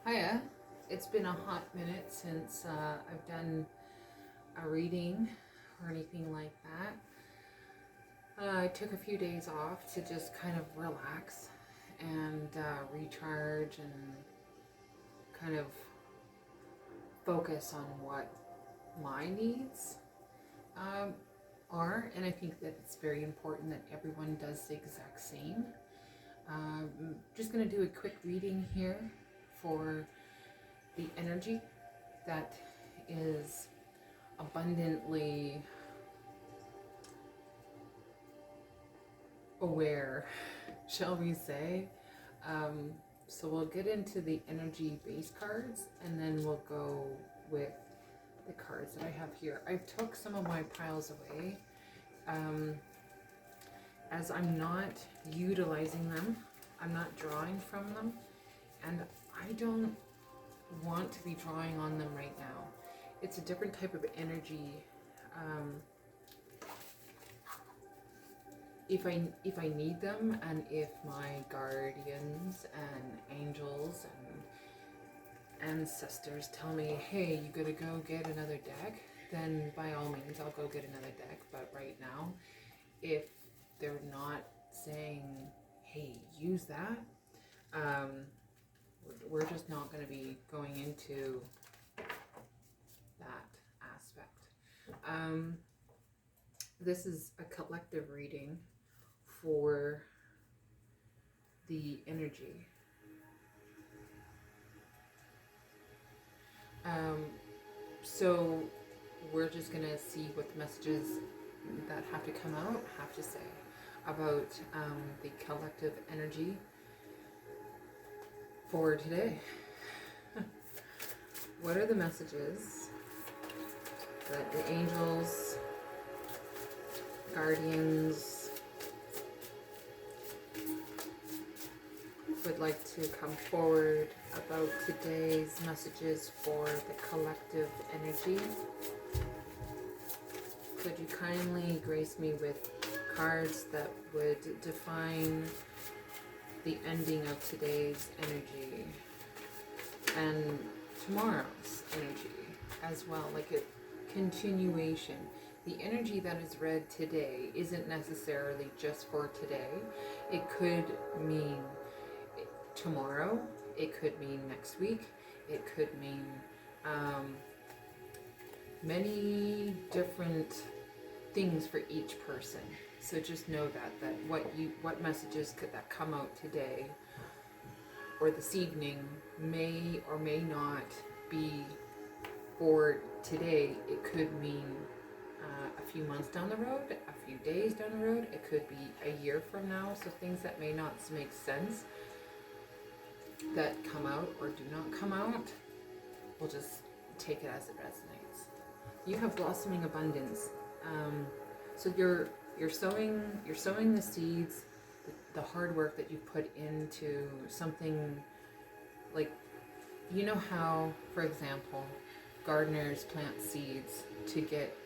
Hiya. It's been a hot minute since I've done a reading or anything like that. I took a few days off to just kind of relax and recharge and kind of focus on what my needs are. And I think that it's very important that everyone does the exact same. Just going to do a quick reading here for the energy that is abundantly aware, shall we say. So we'll get into the energy base cards and then we'll go with the cards that I have here. I took some of my piles away as I'm not utilizing them. I'm not drawing from them, and I don't want to be drawing on them right now. It's a different type of energy. If I need them, and if my guardians and angels and ancestors tell me, hey, you gotta go get another deck, then by all means I'll go get another deck. But right now, if they're not saying, hey, use that, we're just not going to be going into that aspect. This is a collective reading for the energy. So we're just going to see what the messages that have to come out have to say about the collective energy for today. What are the messages that the angels, guardians would like to come forward about today's messages for the collective energy? Could you kindly grace me with cards that would define the ending of today's energy and tomorrow's energy as well, like a continuation. The energy that is read today isn't necessarily just for today. It could mean tomorrow, it could mean next week, it could mean many different things for each person. So just know that what messages could that come out today or this evening may or may not be for today. It could mean a few months down the road, a few days down the road. It could be a year from now. So things that may not make sense that come out or do not come out, we'll just take it as it resonates. You have blossoming abundance. So you're sowing the seeds, the hard work that you put into something. Like, you know how, for example, gardeners plant seeds to get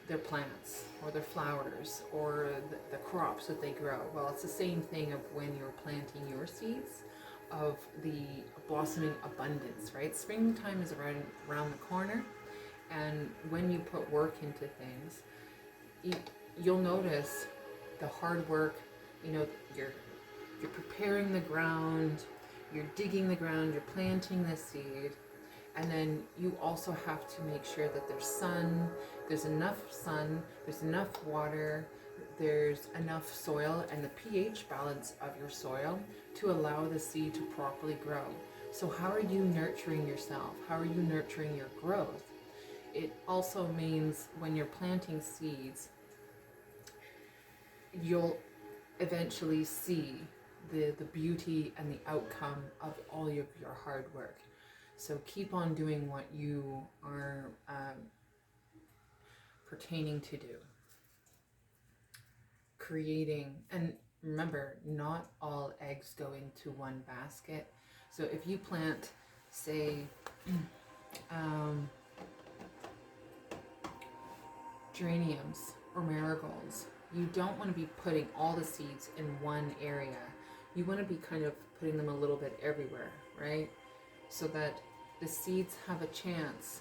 their plants or their flowers or the crops that they grow. Well, it's the same thing of when you're planting your seeds of the blossoming abundance, right? Springtime is around the corner, and when you put work into things, you'll notice the hard work. You know, you're preparing the ground, you're digging the ground, you're planting the seed, and then you also have to make sure that there's enough sun, there's enough water, there's enough soil, and the pH balance of your soil to allow the seed to properly grow. So how are you nurturing yourself? How are you nurturing your growth? It also means when you're planting seeds, you'll eventually see the beauty and the outcome of all of your hard work. So keep on doing what you are pertaining to do. Creating, and remember, not all eggs go into one basket. So if you plant, say, geraniums or marigolds, you don't want to be putting all the seeds in one area. You want to be kind of putting them a little bit everywhere, right? So that the seeds have a chance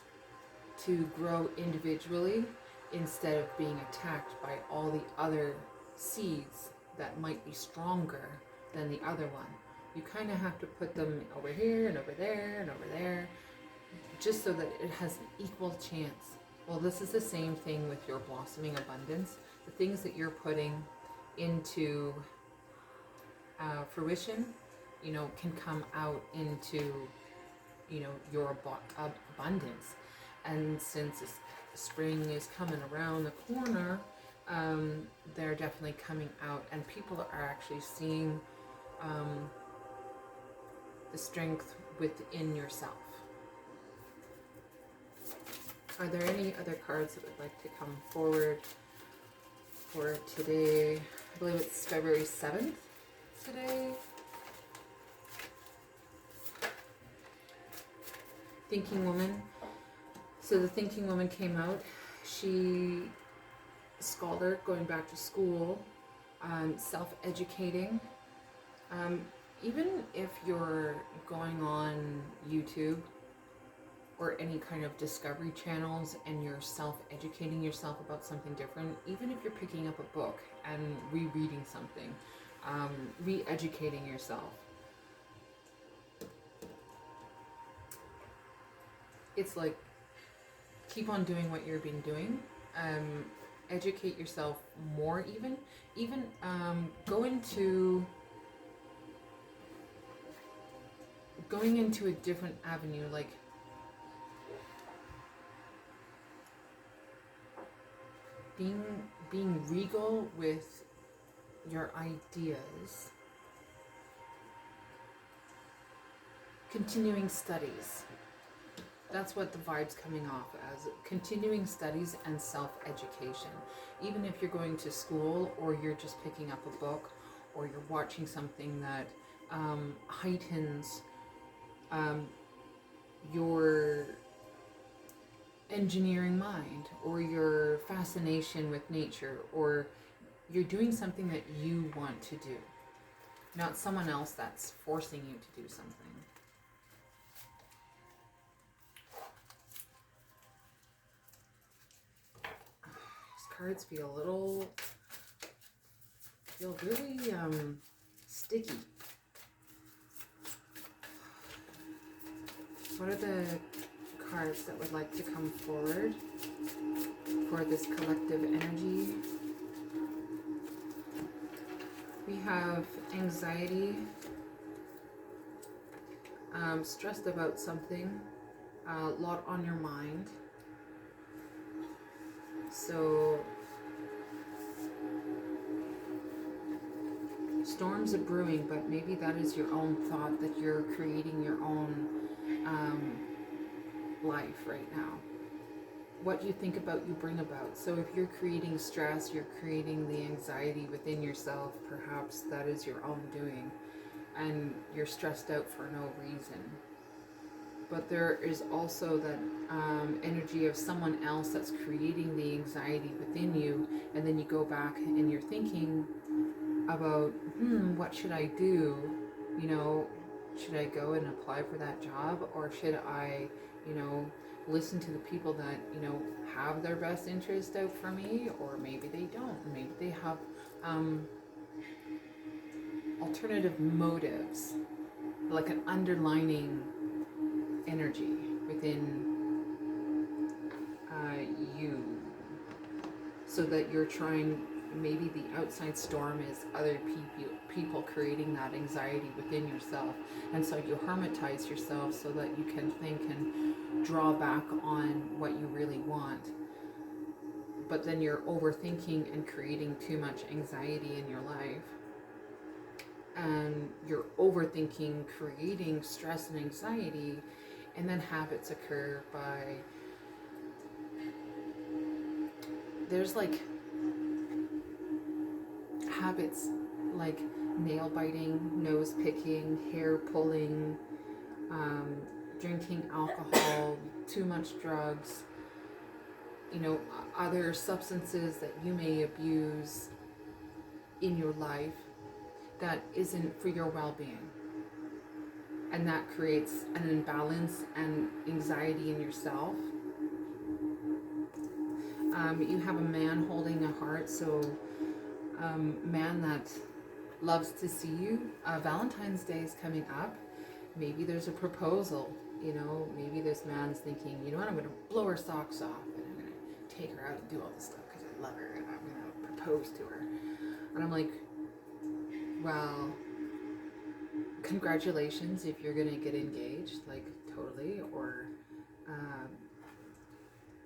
to grow individually instead of being attacked by all the other seeds that might be stronger than the other one. You kind of have to put them over here and over there and over there, just so that it has an equal chance. Well, this is the same thing with your blossoming abundance. The things that you're putting into fruition, can come out into, your abundance. And since spring is coming around the corner, they're definitely coming out, and people are actually seeing the strength within yourself. Are there any other cards that would like to come forward for today? I believe it's February 7th today. Thinking Woman. So the Thinking Woman came out. She, scholar, going back to school, self-educating. Even if you're going on YouTube or any kind of discovery channels and you're self-educating yourself about something different, even if you're picking up a book and rereading something, re-educating yourself, it's like, keep on doing what you've been doing. Educate yourself more, even going into a different avenue, like being regal with your ideas, continuing studies. That's what the vibe's coming off as, continuing studies and self-education. Even if you're going to school, or you're just picking up a book, or you're watching something that heightens your engineering mind, or your fascination with nature, or you're doing something that you want to do, not someone else that's forcing you to do something. These cards feel really sticky. What are the cards that would like to come forward for this collective energy? We have anxiety, stressed about something, a lot on your mind. So storms are brewing, but maybe that is your own thought, that you're creating your own life right now. What you think about, you bring about. So if you're creating stress, you're creating the anxiety within yourself, perhaps that is your own doing, and you're stressed out for no reason. But there is also that energy of someone else that's creating the anxiety within you, and then you go back and you're thinking about, what should I do? Should I go and apply for that job, or should I, listen to the people that, have their best interest out for me, or maybe they don't. Maybe they have alternative motives, like an underlining energy within you, so that you're trying, maybe the outside storm is other people creating that anxiety within yourself, and so you hermitize yourself so that you can think and draw back on what you really want. But then you're overthinking and creating too much anxiety in your life, and you're overthinking, creating stress and anxiety, and then habits occur by, there's like habits like nail biting, nose picking, hair pulling, drinking alcohol, too much drugs, other substances that you may abuse in your life that isn't for your well-being. and that creates an imbalance and anxiety in yourself. You have a man holding a heart, so man that loves to see you. Valentine's Day is coming up. Maybe there's a proposal. Maybe this man's thinking, you know what, I'm going to blow her socks off and I'm going to take her out and do all this stuff because I love her and I'm going to propose to her. And I'm like, well, congratulations if you're going to get engaged, like totally, or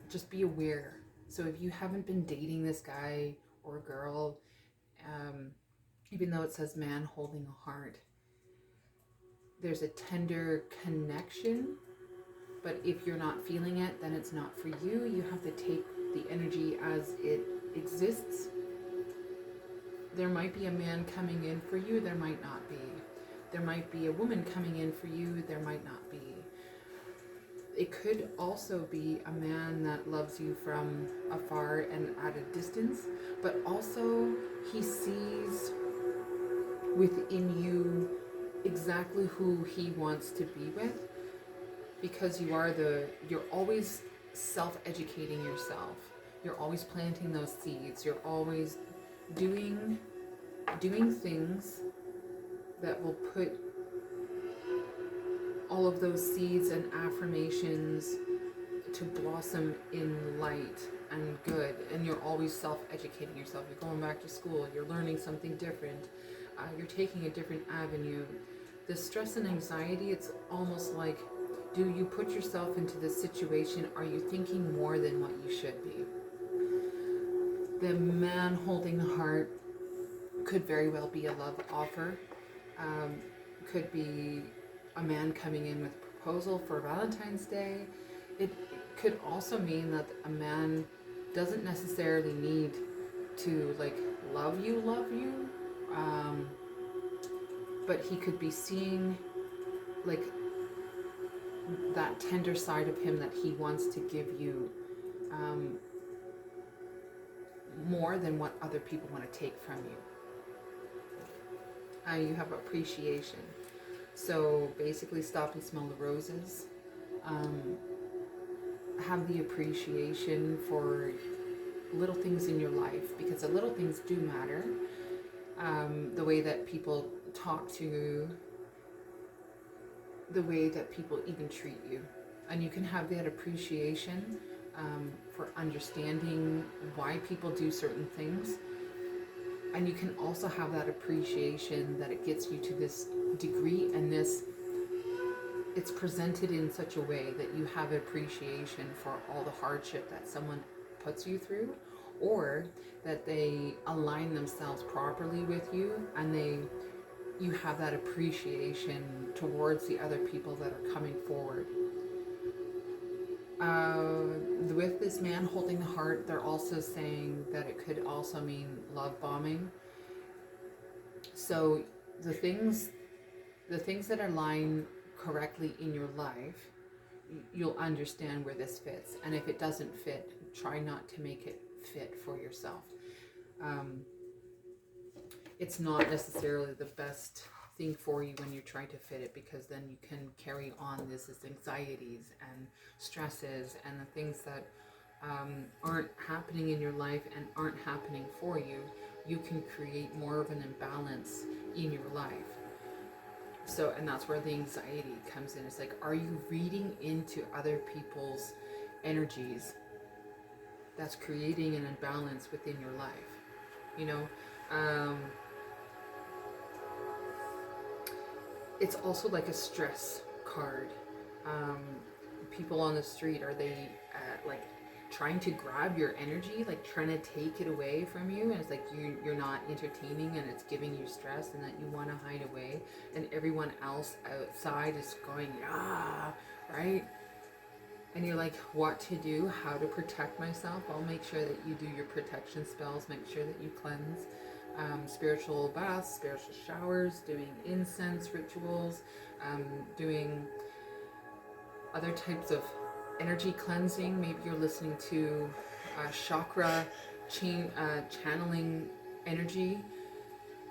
just be aware. So if you haven't been dating this guy or girl, even though it says man holding a heart, there's a tender connection, but if you're not feeling it, then it's not for you. You have to take the energy as it exists. There might be a man coming in for you, there might not be. There might be a woman coming in for you, there might not be. It could also be a man that loves you from afar and at a distance, but also he sees within you exactly who he wants to be with, because you're always self-educating yourself. You're always planting those seeds. You're always doing things that will put all of those seeds and affirmations to blossom in light and good. And you're always self-educating yourself. You're going back to school. You're learning something different. You're taking a different avenue. The stress and anxiety, it's almost like, do you put yourself into this situation? Are you thinking more than what you should be? The man holding the heart could very well be a love offer. Could be a man coming in with a proposal for Valentine's Day. It could also mean that a man doesn't necessarily need to love you, but he could be seeing that tender side of him that he wants to give you, more than what other people want to take from you. You have appreciation. So basically stop and smell the roses. Have the appreciation for little things in your life, because the little things do matter. The way that people talk to you, the way that people even treat you. And you can have that appreciation for understanding why people do certain things. And you can also have that appreciation that it gets you to this degree, and it's presented in such a way that you have appreciation for all the hardship that someone puts you through, or that they align themselves properly with you, and you have that appreciation towards the other people that are coming forward. With this man holding the heart, they're also saying that it could also mean love bombing. So the things that are lying correctly in your life, you'll understand where this fits. And if it doesn't fit, try not to make it fit for yourself. It's not necessarily the best thing for you when you're trying to fit it, because then you can carry on this as anxieties and stresses and the things that aren't happening in your life and aren't happening for you. You can create more of an imbalance in your life. So, and that's where the anxiety comes in. It's like, are you reading into other people's energies that's creating an imbalance within your life? It's also like a stress card. People on the street, are they trying to grab your energy, trying to take it away from you? And it's like you're not entertaining, and it's giving you stress, and that you want to hide away, and everyone else outside is going, right? And you're like, what to do, how to protect myself? I'll make sure that you do your protection spells, make sure that you cleanse. Spiritual baths, spiritual showers, doing incense rituals, doing other types of energy cleansing. Maybe you're listening to chakra channeling energy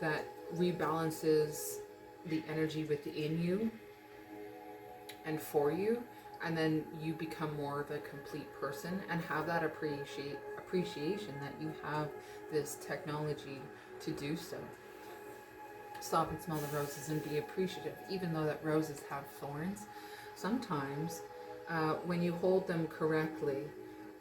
that rebalances the energy within you. and for you, and then you become more of a complete person and have that appreciation that you have this technology to do so. Stop and smell the roses and be appreciative, even though that roses have thorns. Sometimes when you hold them correctly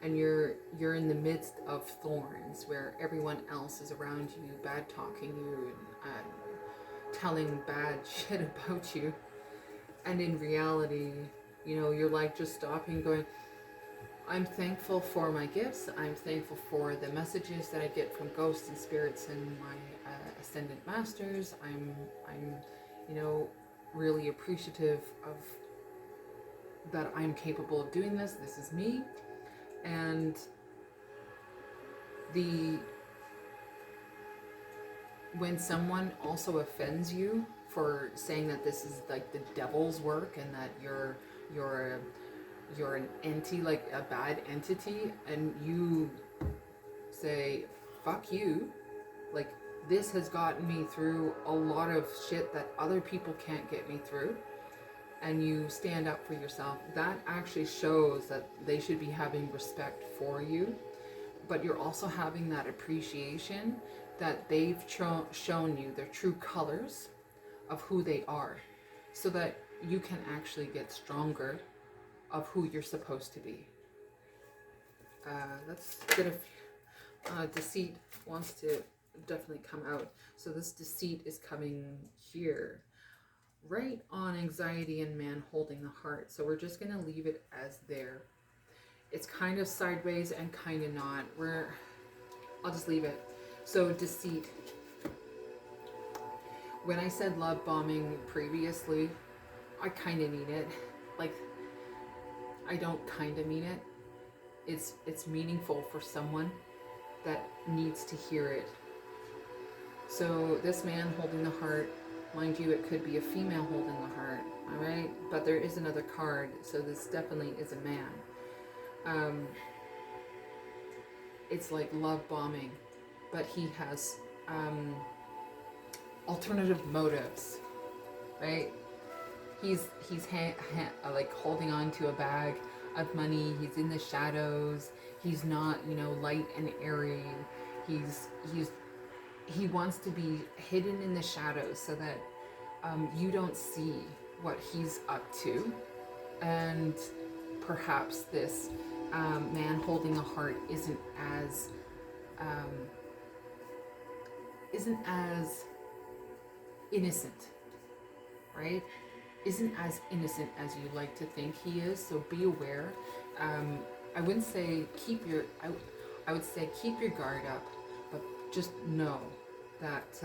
and you're in the midst of thorns where everyone else is around you bad talking you and telling bad shit about you, and in reality, you know, you're like just stopping going, I'm thankful for my gifts. I'm thankful for the messages that I get from ghosts and spirits and my ascendant masters. I'm, you know, really appreciative of that I'm capable of doing this. This is me. And when someone also offends you for saying that this is like the devil's work and that you're an entity, like a bad entity, and you say fuck you, like this has gotten me through a lot of shit that other people can't get me through, and you stand up for yourself, that actually shows that they should be having respect for you, but you're also having that appreciation that they've shown you their true colors of who they are, so that you can actually get stronger of who you're supposed to be. Let's get a deceit wants to definitely come out. So this deceit is coming here, right on anxiety and man holding the heart. So we're just gonna leave it as there. It's kind of sideways and kind of not. I'll just leave it. So deceit. When I said love bombing previously, I kind of mean it. Like, I don't kind of mean it. It's meaningful for someone that needs to hear it. So this man holding the heart, mind you, it could be a female holding the heart, all right? But there is another card, so this definitely is a man. It's like love bombing, but he has alternative motives, right? He's like holding on to a bag of money. He's in the shadows. He's not, you know, light and airy. He wants to be hidden in the shadows so that you don't see what he's up to. And perhaps this man holding a heart isn't as innocent, right? Isn't as innocent as you like to think he is. So be aware. I wouldn't say I would say keep your guard up, but just know that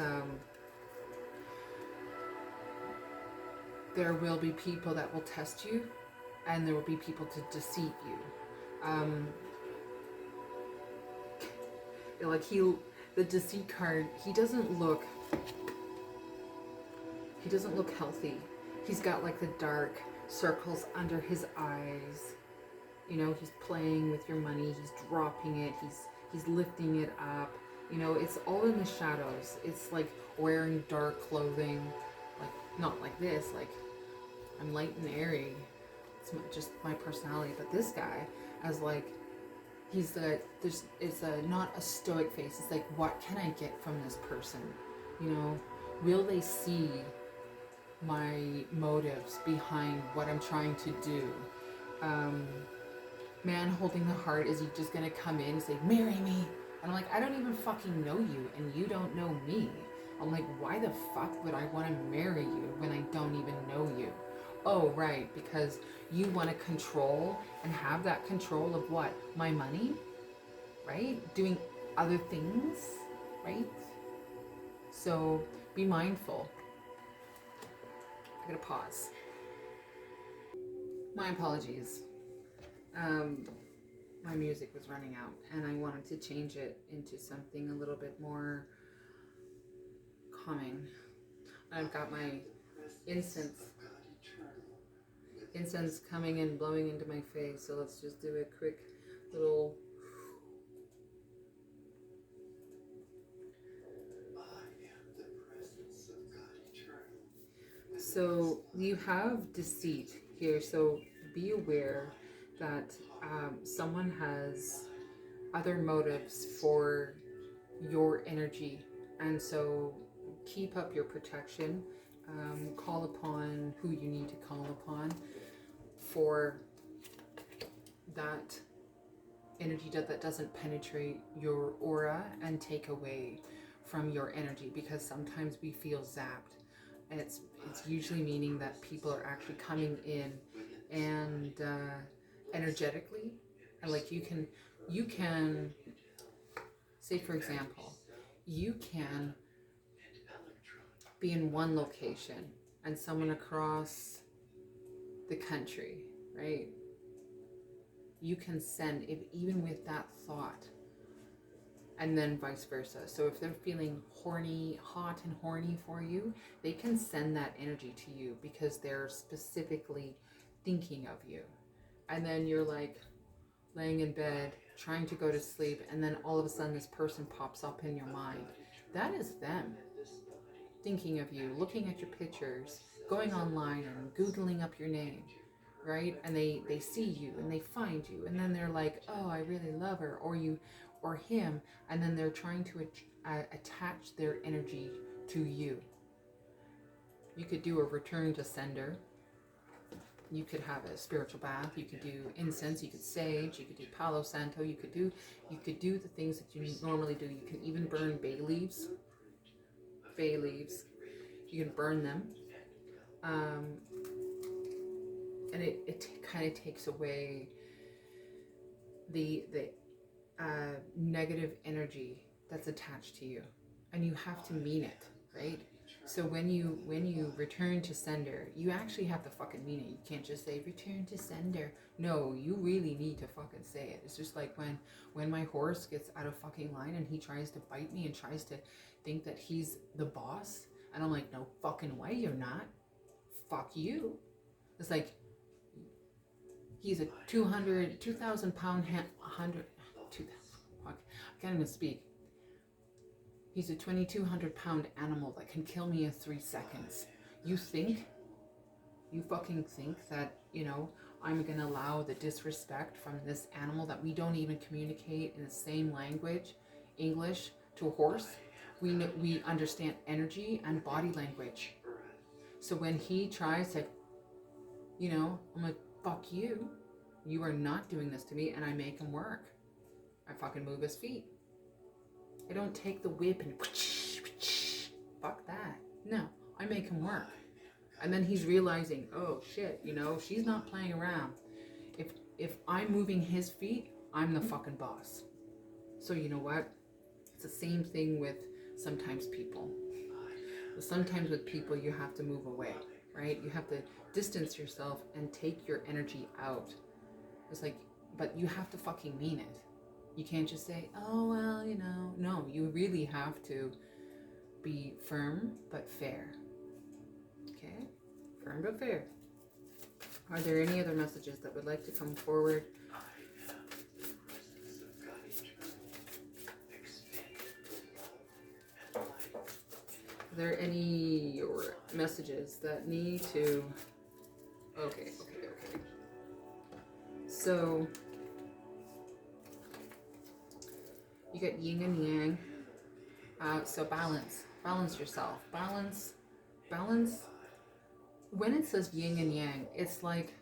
there will be people that will test you, and there will be people to deceive you. Like the deceit card, he doesn't look healthy. He's got like the dark circles under his eyes. You know, he's playing with your money, he's dropping it, he's lifting it up. You know, it's all in the shadows. It's like wearing dark clothing, like not like this, like I'm light and airy. It's just my personality. But this guy, as like, it's not a stoic face. It's like, what can I get from this person? You know, will they see my motives behind what I'm trying to do? Man holding the heart, is he just gonna come in and say, marry me? And I'm like, I don't even fucking know you, and you don't know me. I'm like, why the fuck would I want to marry you when I don't even know you? Oh, right, because you want to control and have that control of what? My money? Right? Doing other things? Right? So be mindful. I gotta pause. My apologies. My music was running out and I wanted to change it into something a little bit more calming. I've got my incense coming and blowing into my face, so let's just do a quick little so you have deceit here. So be aware that someone has other motives for your energy, and so keep up your protection. Call upon who you need to call upon for that energy that doesn't penetrate your aura and take away from your energy, because sometimes we feel zapped. And it's usually meaning that people are actually coming in and energetically, and like you can say, for example, you can be in one location and someone across the country, right? You can send, if even with that thought, and then vice versa. So if they're feeling horny, hot and horny for you, they can send that energy to you because they're specifically thinking of you. And then you're like laying in bed, trying to go to sleep, and then all of a sudden this person pops up in your mind. That is them thinking of you, looking at your pictures, going online and Googling up your name, right? And they see you and they find you, and then they're like, oh, I really love her, or you, or him, and then they're trying to attach their energy to you. You could do a return to sender. You could have a spiritual bath. You could do incense. You could sage. You could do Palo Santo. You could do the things that you normally do. You can even burn bay leaves. You can burn them, and it kind of takes away the negative energy that's attached to you, and you have to mean it, right? So when you return to sender, you actually have to fucking mean it. You can't just say return to sender. No, you really need to fucking say it. It's just like when my horse gets out of fucking line and he tries to bite me and tries to think that he's the boss, and I'm like, no fucking way, you're not. Fuck you. It's like, he's a 2,000 pound 2,000, fuck, I can't even speak. He's a 2,200 pound animal that can kill me in 3 seconds. You fucking think that, I'm gonna allow the disrespect from this animal that we don't even communicate in the same language, English, to a horse? We understand energy and body language. So when he tries to, I'm like, fuck you. You are not doing this to me, and I make him work. I fucking move his feet. I don't take the whip and fuck that. No, I make him work. And then he's realizing, oh shit, she's not playing around. If I'm moving his feet, I'm the fucking boss. So you know what? It's the same thing with sometimes people. Sometimes with people you have to move away, right? You have to distance yourself and take your energy out. It's like, but you have to fucking mean it. You can't just say, oh, well, No, you really have to be firm but fair. Okay? Firm but fair. Are there any other messages that would like to come forward? Are there any messages that need to... Okay. So, you got yin and yang. So balance yourself. Balance. When it says yin and yang, it's like,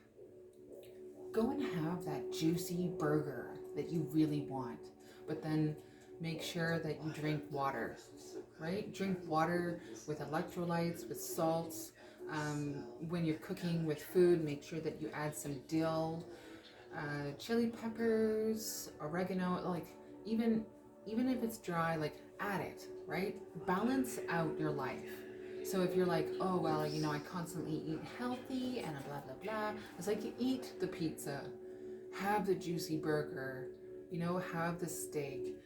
go and have that juicy burger that you really want, but then make sure that you drink water, right? Drink water with electrolytes, with salts. When you're cooking with food, make sure that you add some dill, chili peppers, oregano, like even if it's dry, like add it, right? Balance out your life. So if you're like, oh, well, I constantly eat healthy and blah, blah, blah. It's like, you eat the pizza, have the juicy burger, have the steak,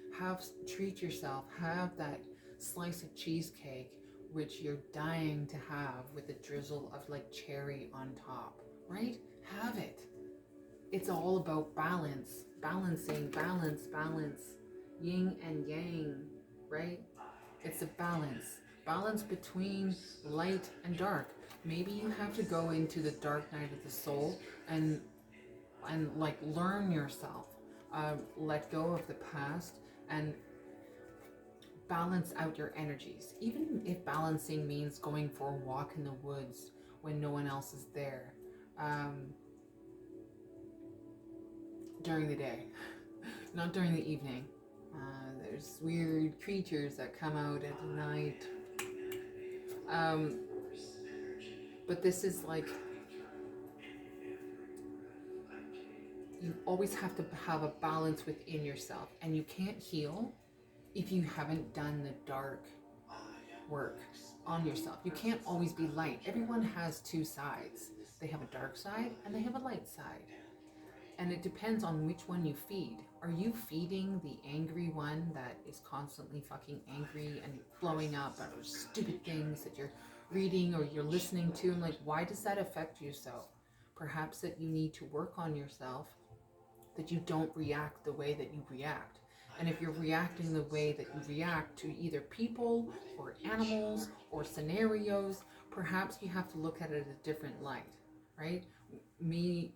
treat yourself, have that slice of cheesecake, which you're dying to have with a drizzle of like cherry on top, right? Have it. It's all about balance, balance, yin and yang, right? It's a balance between light and dark. maybe you have to go into the dark night of the soul and like learn yourself, let go of the past, and balance out your energies. Even if balancing means going for a walk in the woods when no one else is there, during the day, not during the evening. There's weird creatures that come out at night. But this is like, you always have to have a balance within yourself, and you can't heal if you haven't done the dark work on yourself. You can't always be light. Everyone has two sides. They have a dark side and they have a light side. And it depends on which one you feed. Are you feeding the angry one that is constantly fucking angry and blowing up over stupid things that you're reading or you're listening to? And like, why does that affect you so? Perhaps that you need to work on yourself, that you don't react the way that you react. And if you're reacting the way that you react to either people or animals or scenarios, perhaps you have to look at it a different light, right? Me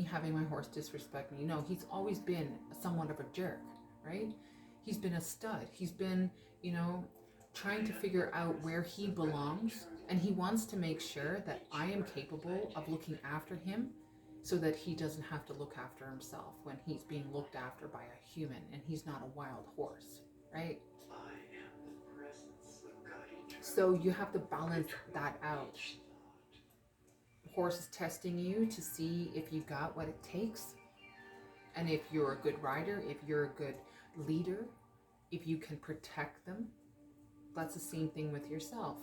having my horse disrespect me, he's always been somewhat of a jerk, right? He's been a stud. He's been, trying to figure out where he belongs, and he wants to make sure that I am capable of looking after him so that he doesn't have to look after himself when he's being looked after by a human and he's not a wild horse, right? So you have to balance that out. Horse is testing you to see if you got what it takes, and if you're a good rider, if you're a good leader, if you can protect them. That's the same thing with yourself.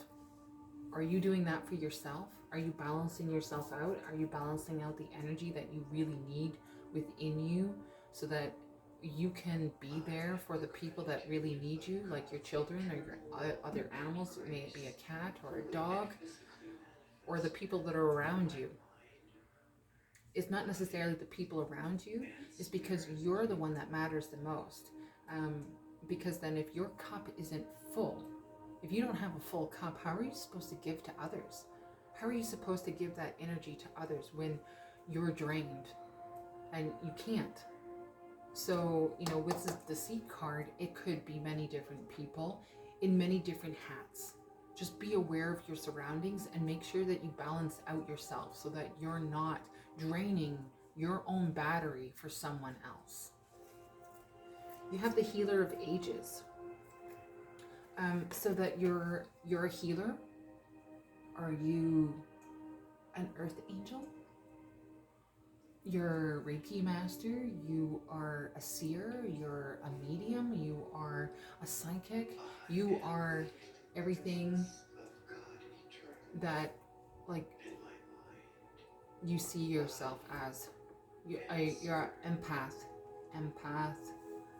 Are you doing that for yourself? Are you balancing yourself out? Are you balancing out the energy that you really need within you so that you can be there for the people that really need you, like your children or your other animals, may it be a cat or a dog, or the people that are around you? It's not necessarily the people around you, it's because you're the one that matters the most. Because then if your cup isn't full, if you don't have a full cup, how are you supposed to give to others? How are you supposed to give that energy to others when you're drained and you can't? So, with this deceit card, it could be many different people in many different hats. Just be aware of your surroundings and make sure that you balance out yourself so that you're not draining your own battery for someone else. You have the Healer of Ages. So that you're a healer. Are you an earth angel? You're a Reiki master. You are a seer. You're a medium. You are a psychic. You are everything that, like, you see yourself as. You're an empath.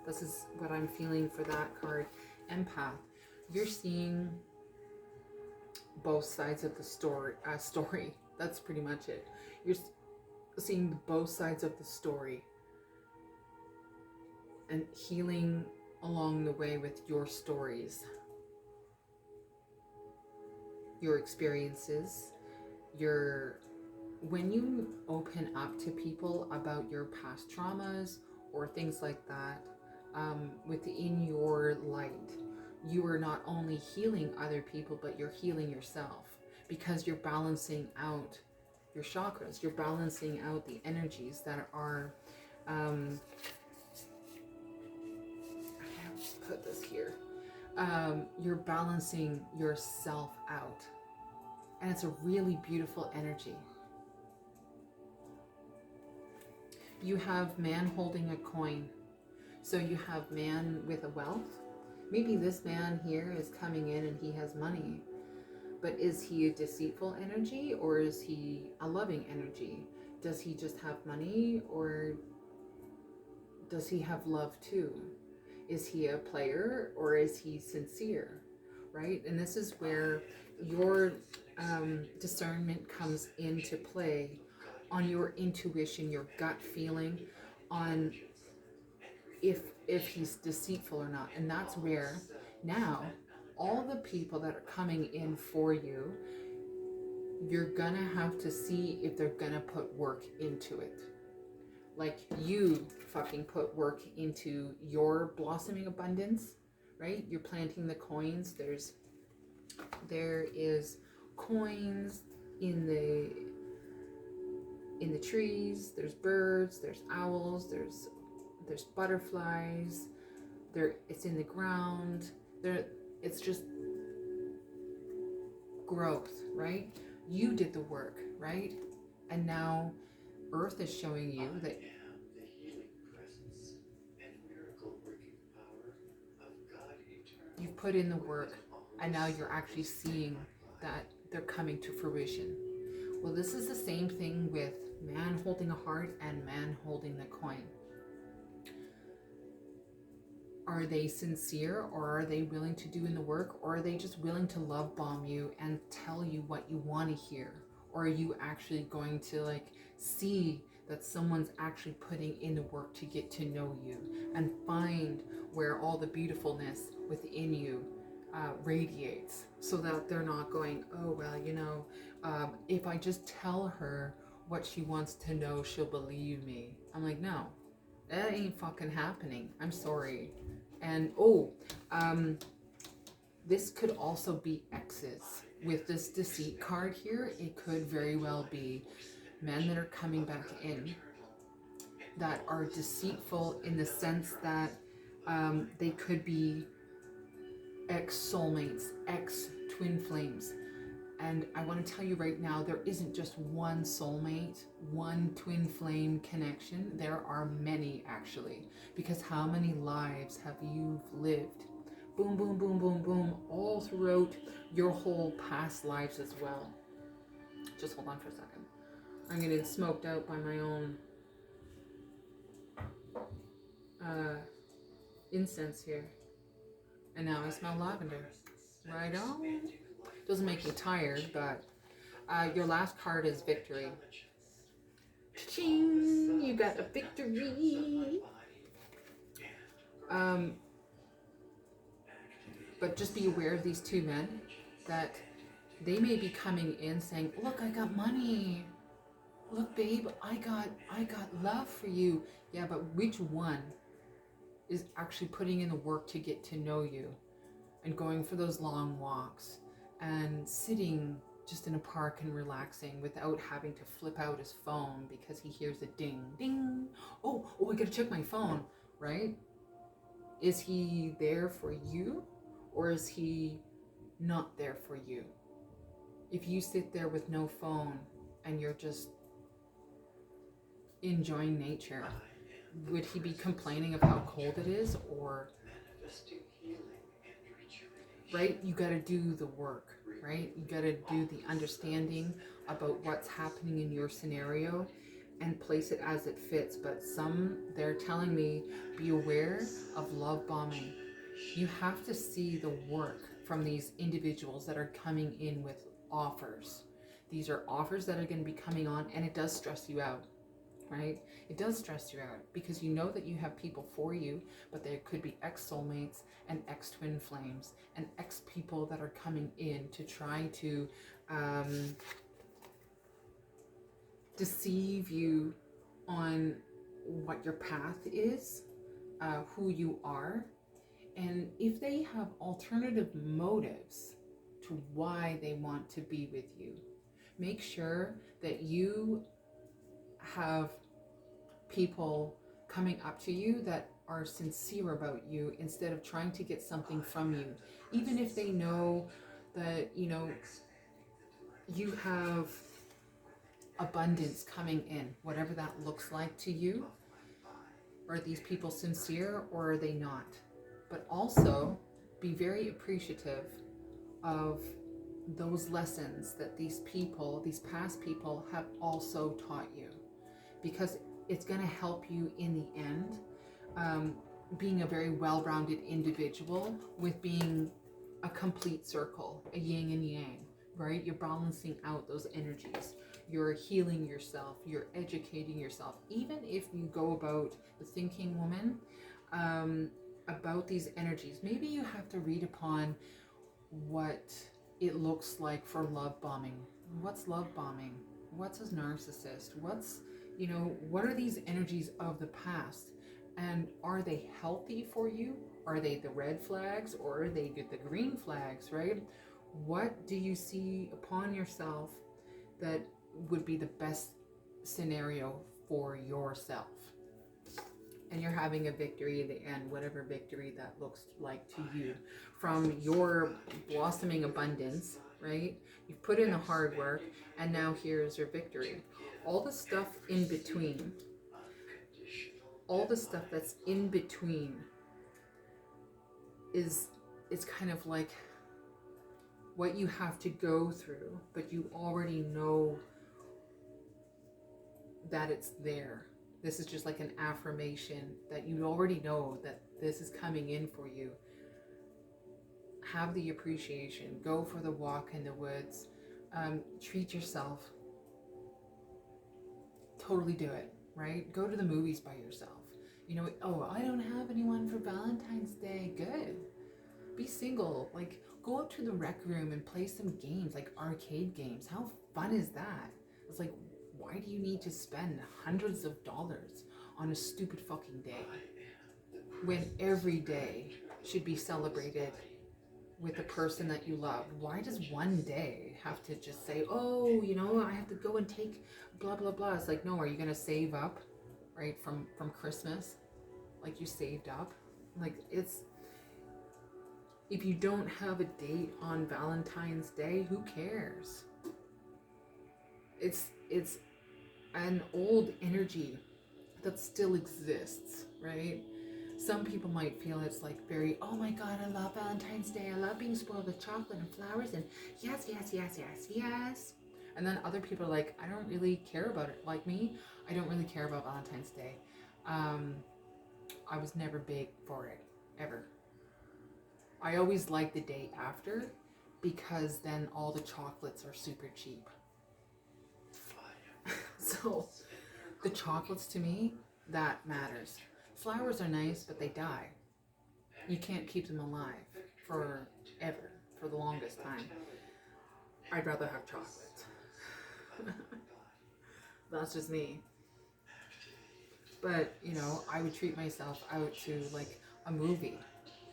This is what I'm feeling for that card. Empath. You're seeing both sides of the story. That's pretty much it. You're seeing both sides of the story and healing along the way with your stories, your experiences, when you open up to people about your past traumas or things like that, within your light, you are not only healing other people, but you're healing yourself, because you're balancing out your chakras, you're balancing out the energies that are, I have to put this here, you're balancing yourself out, and it's a really beautiful energy. You have man holding a coin. So you have man with a wealth. Maybe this man here is coming in and he has money, but is he a deceitful energy or is he a loving energy? Does he just have money or does he have love too? Is he a player or is he sincere, right? And this is where your discernment comes into play, on your intuition, your gut feeling, on if he's deceitful or not. And that's where now all the people that are coming in for you, you're gonna have to see if they're gonna put work into it. Like you fucking put work into your blossoming abundance, right? You're planting the coins. There is coins in the trees. There's birds, there's owls, there's butterflies. It's in the ground. It's just growth, right? You did the work, right? And now Earth is showing you that the healing presence and miracle working power of God eternal. you've put in the work, and now you're actually seeing that they're coming to fruition. Well, this is the same thing with man holding a heart and man holding the coin. Are they sincere, or are they willing to do in the work, or are they just willing to love bomb you and tell you what you want to hear? Or are you actually going to like see that someone's actually putting in the work to get to know you and find where all the beautifulness within you radiates, so that they're not going, oh well, if I just tell her what she wants to know, she'll believe me. I'm like, no, that ain't fucking happening. I'm sorry. And this could also be exes. With this deceit card here, it could very well be men that are coming back in that are deceitful, in the sense that they could be ex-soulmates, ex-twin flames. And I want to tell you right now, there isn't just one soulmate, one twin flame connection. There are many, actually. Because how many lives have you lived? Boom, boom, boom, boom, boom, all throughout your whole past lives as well. Just hold on for a second. I'm getting smoked out by my own incense here. And now I smell lavender. Right on. Doesn't make me tired, but your last card is victory. Ching! You got a victory. But just be aware of these two men, that they may be coming in saying, look, I got money. Look, babe, I got love for you. Yeah, but which one is actually putting in the work to get to know you and going for those long walks and sitting just in a park and relaxing without having to flip out his phone because he hears a ding, ding. Oh, I gotta check my phone, right? Is he there for you, or is he not there for you? If you sit there with no phone and you're just enjoying nature, would he be complaining of how cold it is? Or, right, you got to do the work, right? You got to do the understanding about what's happening in your scenario and place it as it fits. But they're telling me, be aware of love bombing. You have to see the work from these individuals that are coming in with offers. These are offers that are going to be coming on, and it does stress you out, right? It does stress you out because you know that you have people for you, but there could be ex-soulmates and ex-twin flames and ex-people that are coming in to try to deceive you on what your path is, who you are. And if they have alternative motives to why they want to be with you, make sure that you have people coming up to you that are sincere about you instead of trying to get something from you. Even if they know that, you have abundance coming in, whatever that looks like to you. Are these people sincere, or are they not? But also be very appreciative of those lessons that these past people have also taught you, because it's going to help you in the end, being a very well-rounded individual with being a complete circle, a yin and yang, right? You're balancing out those energies. You're healing yourself. You're educating yourself. Even if you go about the thinking woman, about these energies, maybe you have to read upon what it looks like for love bombing, What's love bombing? What's a narcissist? What's, what are these energies of the past? And are they healthy for you? Are they the red flags or are they the green flags, right? What do you see upon yourself that would be the best scenario for yourself? And you're having a victory at the end, whatever victory that looks like to you, from your blossoming abundance, right? You've put in the hard work, and now here's your victory. All the stuff in between, all the stuff that's in between is kind of like what you have to go through, but you already know that it's there. This is just like an affirmation that you already know that this is coming in for you. Have the appreciation. Go for the walk in the woods. Treat yourself. Totally do it, right? Go to the movies by yourself. Oh, I don't have anyone for Valentine's Day. Good. Be single. Like, go up to the rec room and play some games, like arcade games. How fun is that? It's like, why do you need to spend hundreds of dollars on a stupid fucking day when every day should be celebrated with the person that you love? Why does one day have to just say, oh, I have to go and take blah, blah, blah? It's like, no, are you going to save up, right, from Christmas? Like, you saved up? Like, if you don't have a date on Valentine's Day, who cares? It's an old energy that still exists, right? Some people might feel it's like very, oh my God, I love Valentine's Day. I love being spoiled with chocolate and flowers and yes, yes, yes, yes, yes. And then other people are like, I don't really care about it. Like me, I don't really care about Valentine's Day. I was never big for it, ever. I always like the day after because then all the chocolates are super cheap. So the chocolates, to me, that matters. Flowers are nice, but they die. You can't keep them alive forever, for the longest time. I'd rather have chocolates. That's just me. But, I would treat myself out to like a movie,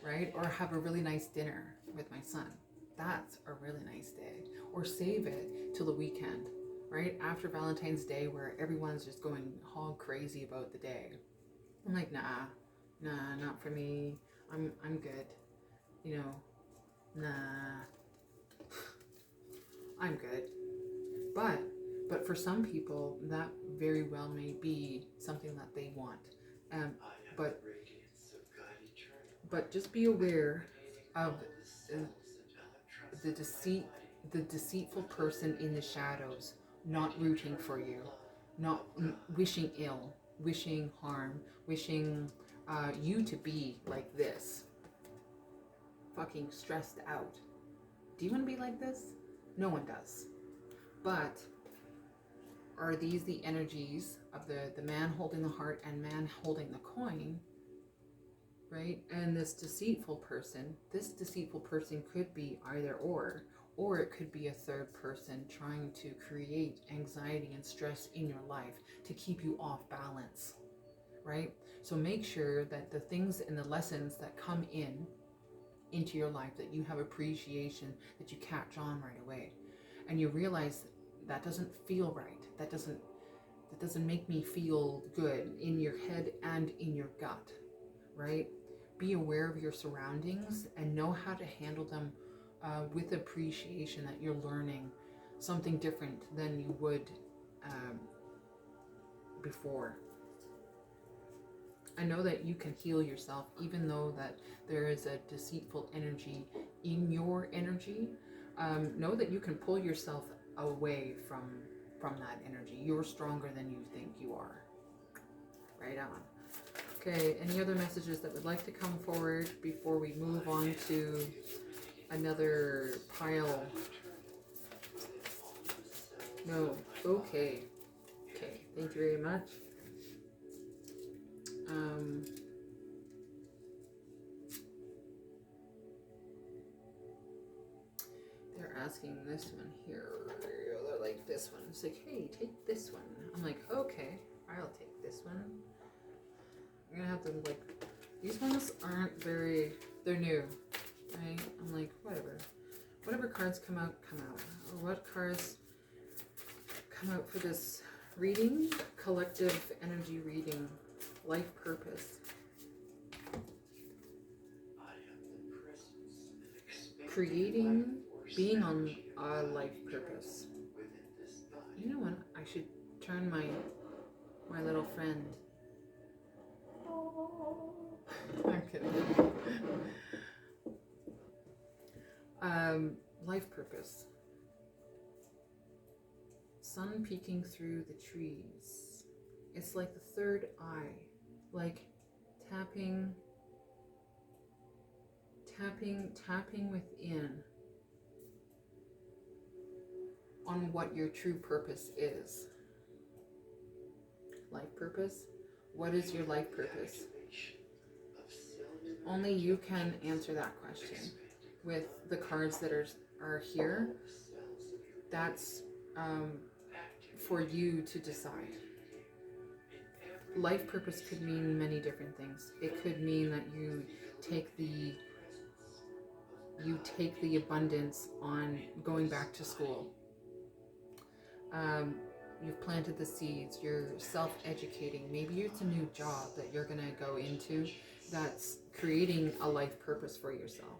right? Or have a really nice dinner with my son. That's a really nice day. Or save it till the weekend, right? After Valentine's Day, where everyone's just going hog crazy about the day. I'm like, nah, not for me. I'm good. Nah, I'm good. But for some people, that very well may be something that they want. But just be aware of the deceitful person in the shadows, not rooting for you, not wishing ill, wishing harm, wishing you to be like this, fucking stressed out. Do you want to be like this? No one does. But are these the energies of the man holding the heart and man holding the coin, right? And this deceitful person could be either or it could be a third person trying to create anxiety and stress in your life to keep you off balance, right? So make sure that the things and the lessons that come into your life, that you have appreciation, that you catch on right away, and you realize that doesn't feel right. That doesn't make me feel good in your head and in your gut, right? Be aware of your surroundings and know how to handle them with appreciation, that you're learning something different than you would before. I know that you can heal yourself, even though that there is a deceitful energy in your energy. Know that you can pull yourself away from that energy. You're stronger than you think you are. Right on. Okay, any other messages that would like to come forward before we move on to another pile? No. Okay. Okay, thank you very much. They're asking this one here. They're like, this one. It's like, hey, take this one. I'm like, okay, I'll take this one. I'm gonna have to, like, these ones aren't very, they're new, right? I'm like, whatever cards come out, or what cards come out for this reading, collective energy reading, life purpose. Creating, being on a life purpose. You know what? I should turn my little friend. I'm kidding. Life purpose. Sun peeking through the trees. It's like the third eye, like tapping within on what your true purpose is. Life purpose? What is your life purpose? Only you can answer that question with the cards that are here. That's for you to decide. Life purpose could mean many different things. It could mean that you take the abundance on going back to school. You've planted the seeds, you're self-educating. Maybe it's a new job that you're going to go into that's creating a life purpose for yourself.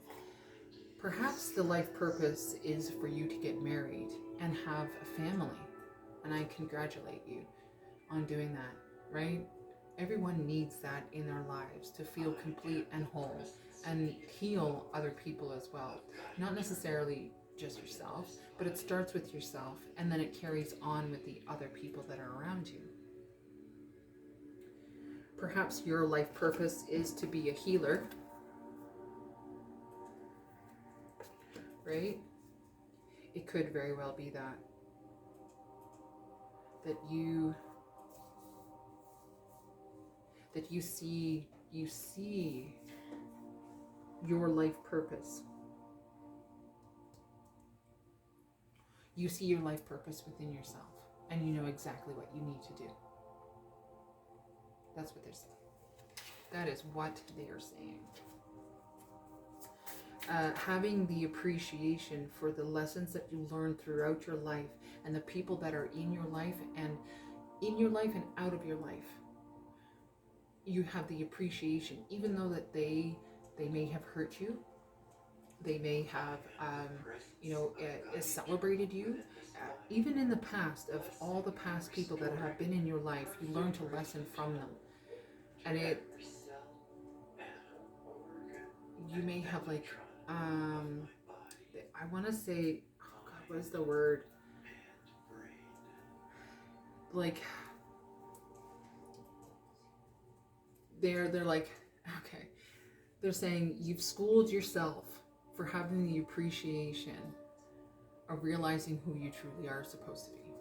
Perhaps the life purpose is for you to get married and have a family. And I congratulate you on doing that, right? Everyone needs that in their lives to feel complete and whole and heal other people as well. Not necessarily just yourself, but it starts with yourself and then it carries on with the other people that are around you. Perhaps your life purpose is to be a healer, right? It could very well be that you see your life purpose. You see your life purpose within yourself, and you know exactly what you need to do. That's what they're saying. That is what they are saying. Having the appreciation for the lessons that you learn throughout your life and the people that are in your life and out of your life. You have the appreciation, even though that they may have hurt you, they may have celebrated you. Even in the past, of all the past people that have been in your life, you learn to lesson from them, and you may have I want to say, oh God, what is the word? Like, they're like, okay, they're saying you've schooled yourself for having the appreciation of realizing who you truly are supposed to be.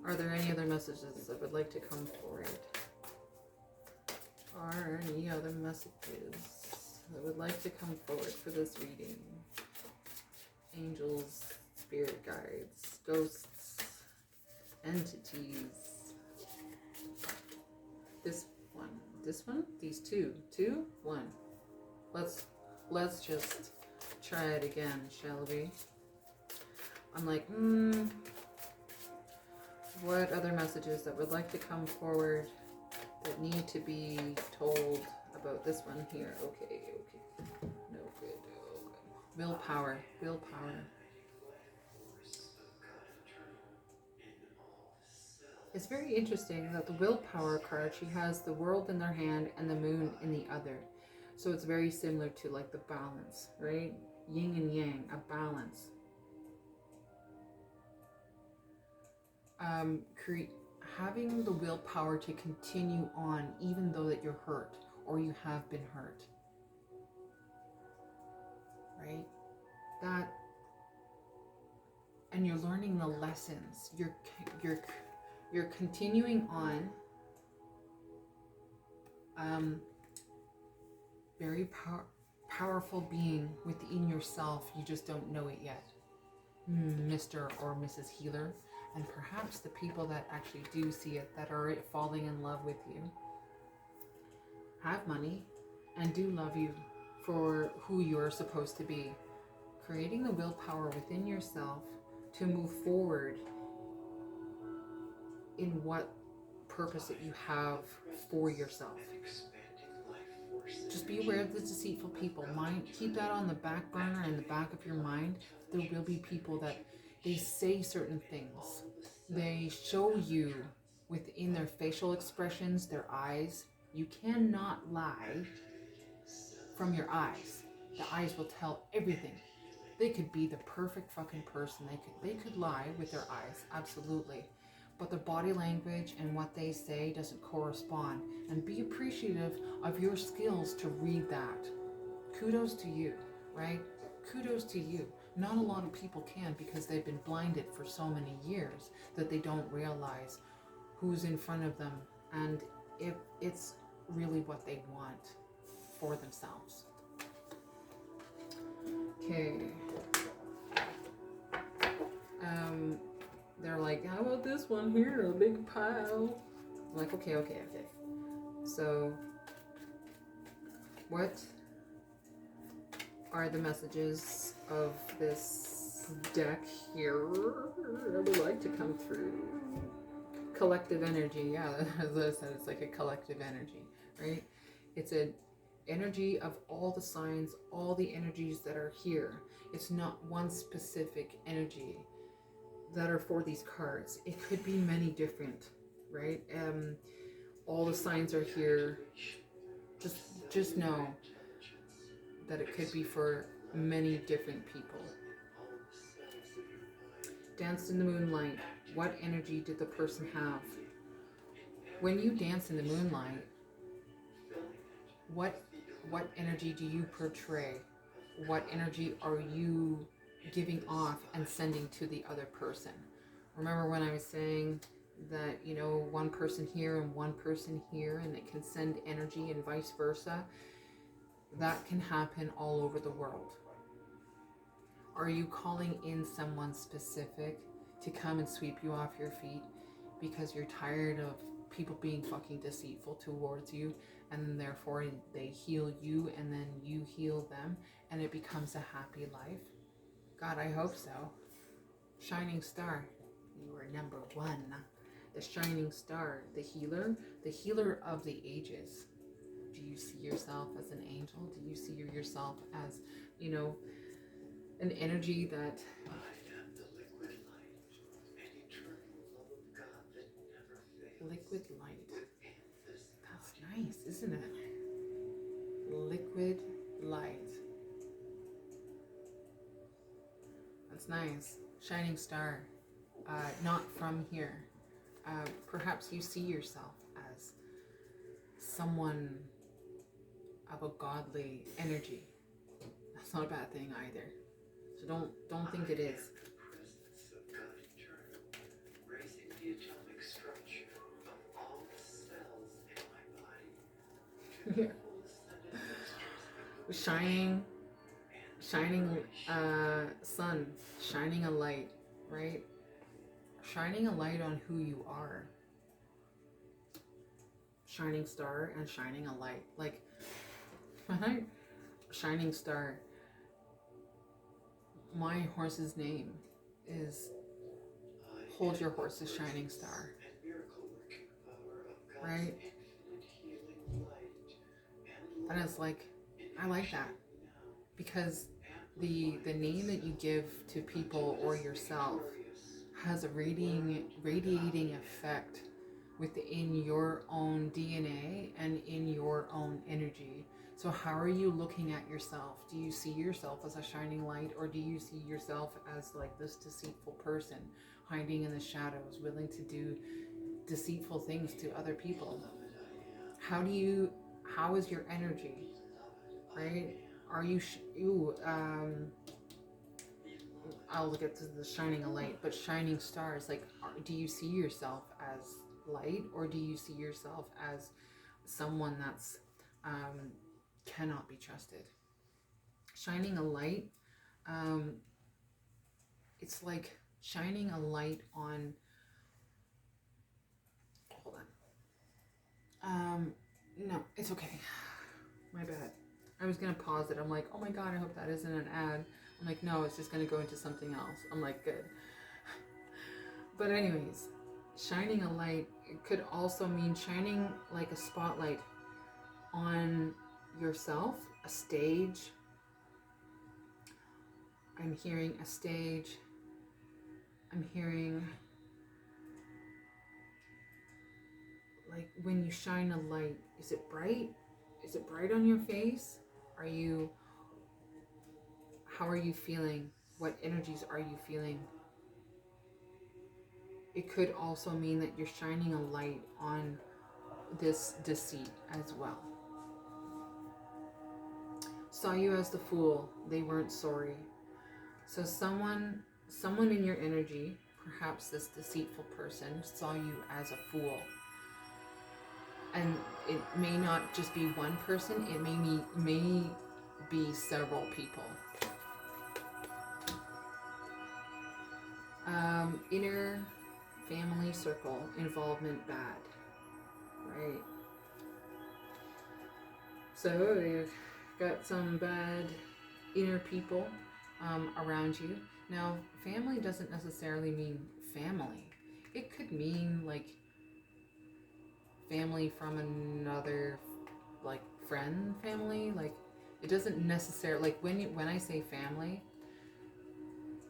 Are there any other messages that would like to come forward? Are any other messages that would like to come forward for this reading? Angels, spirit guides, ghosts, entities. This one, these two, one. Let's just try it again, shall we? I'm like, what other messages that would like to come forward that need to be told about this one here? Okay. No good. Willpower. It's very interesting that the willpower card, she has the world in their hand and the moon in the other. So it's very similar to like the balance, right? Yin and yang, a balance. Having the willpower to continue on even though that you're hurt or you have been hurt. Right? That, and you're learning the lessons. You're continuing on. Very powerful being within yourself. You just don't know it yet, Mr. or Mrs. Healer. And perhaps the people that actually do see it, that are falling in love with you, have money and do love you for who you're supposed to be. Creating the willpower within yourself to move forward in what purpose that you have for yourself. Just be aware of the deceitful people. Keep that on the back burner, in the back of your mind. There will be people that they say certain things. They show you within their facial expressions, their eyes. You cannot lie from your eyes. The eyes will tell everything. They could be the perfect fucking person. They could lie with their eyes, absolutely. But their body language and what they say doesn't correspond. And be appreciative of your skills to read that. Kudos to you, right? Kudos to you. Not a lot of people can, because they've been blinded for so many years that they don't realize who's in front of them and if it's really what they want for themselves. Okay. They're like, how about this one here, a big pile? I'm like, okay. So, what are the messages of this deck here that would like to come through? Collective energy, yeah, as I said, it's like a collective energy, right? It's an energy of all the signs, all the energies that are here. It's not one specific energy that are for these cards. It could be many different, right? All the signs are here. Just know that it could be for many different people. Dance in the moonlight. What energy did the person have? When you dance in the moonlight, what energy do you portray? What energy are you giving off and sending to the other person? Remember when I was saying that, you know, one person here and one person here, and it can send energy and vice versa? That can happen all over the world. Are you calling in someone specific to come and sweep you off your feet because you're tired of people being fucking deceitful towards you, and then therefore they heal you and then you heal them and it becomes a happy life? God, I hope so. Shining star, you are number one. The shining star, the healer of the ages. Do you see yourself as an angel? Do you see yourself as, you know, an energy that... I am the liquid light, an eternal love of God that never fails. Liquid light. Within this That's nice, isn't it? Liquid light. That's nice. Shining star. Not from here. Perhaps you see yourself as someone of a godly energy. That's not a bad thing either. So don't think it is. The presence of God eternal, raising the atomic structure of all the cells in my body to the full ascended mixtures of shining sun, shining a light, right? Shining a light on who you are. Shining star and shining a light. Like, when I shining star, my horse's name is Hold Your Horse's Shining Star. Right? And it's like, I like that. Because the name that you give to people or yourself has a radiating effect within your own DNA and in your own energy. So how are you looking at yourself? Do you see yourself as a shining light, or do you see yourself as like this deceitful person hiding in the shadows, willing to do deceitful things to other people? How is your energy, right? Are you I'll get to the shining a light, but shining stars, like, do you see yourself as light, or do you see yourself as someone that's cannot be trusted? shining a light, it's like shining a light on, hold on. No, it's okay. My bad. I was gonna pause it. I'm like, oh my god, I hope that isn't an ad. I'm like, no, it's just gonna go into something else. I'm like, good. But anyways, shining a light, it could also mean shining like a spotlight on yourself, a stage. I'm hearing a stage. I'm hearing like when you shine a light, is it bright? Is it bright on your face? How are you feeling? What energies are you feeling? It could also mean that you're shining a light on this deceit as well. Saw you as the fool, they weren't sorry. So someone in your energy, perhaps this deceitful person, saw you as a fool. And it may not just be one person, it may be several people. Inner family circle involvement bad, right? So you've got some bad inner people around you. Now, family doesn't necessarily mean family. It could mean like family from another, like friend family. Like it doesn't necessarily, like when I say family,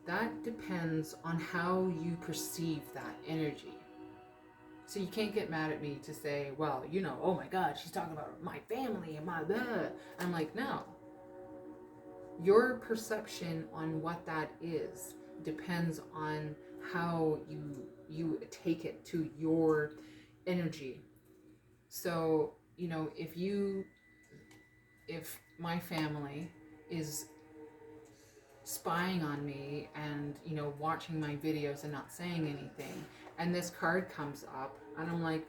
that depends on how you perceive that energy. So you can't get mad at me to say, well, you know, oh my God, she's talking about my family and my blah. I'm like, no. Your perception on what that is depends on how you take it to your energy. So, you know, if my family is spying on me and, you know, watching my videos and not saying anything, and this card comes up and I'm like,